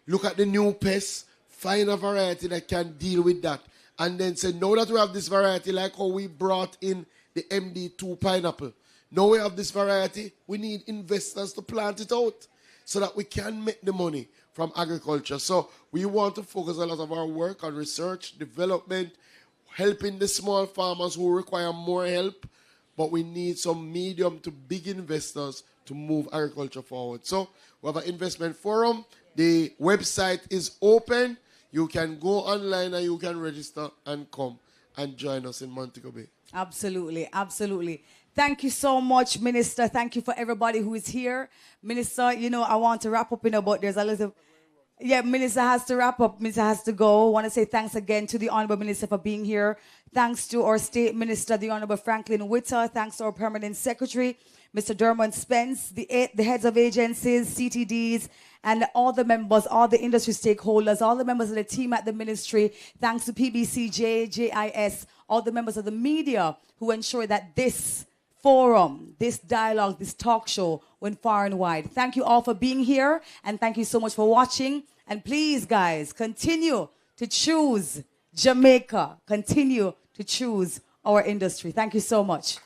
look at the new pests, find a variety that can deal with that. And then say, now that we have this variety, like how we brought in the MD2 pineapple, now we have this variety, we need investors to plant it out so that we can make the money from agriculture. So we want to focus a lot of our work on research, development, helping the small farmers who require more help, but we need some medium to big investors to move agriculture forward. So we have an investment forum. The website is open. You can go online and you can register and come and join us in Montego Bay. Absolutely, absolutely. Thank you so much, Minister. Thank you for everybody who is here. Minister, you know, I want to wrap up in about, there's a little, yeah, Minister has to wrap up. Minister has to go. I want to say thanks again to the Honorable Minister for being here. Thanks to our State Minister, the Honorable Franklin Witter. Thanks to our Permanent Secretary, Mr. Dermot Spence, the heads of agencies, CTDs, and all the members, all the industry stakeholders, all the members of the team at the ministry. Thanks to PBCJ, JIS, all the members of the media who ensure that this forum, this dialogue, this talk show went far and wide. Thank you all for being here, and thank you so much for watching. And please, guys, continue to choose Jamaica. Continue to choose our industry. Thank you so much.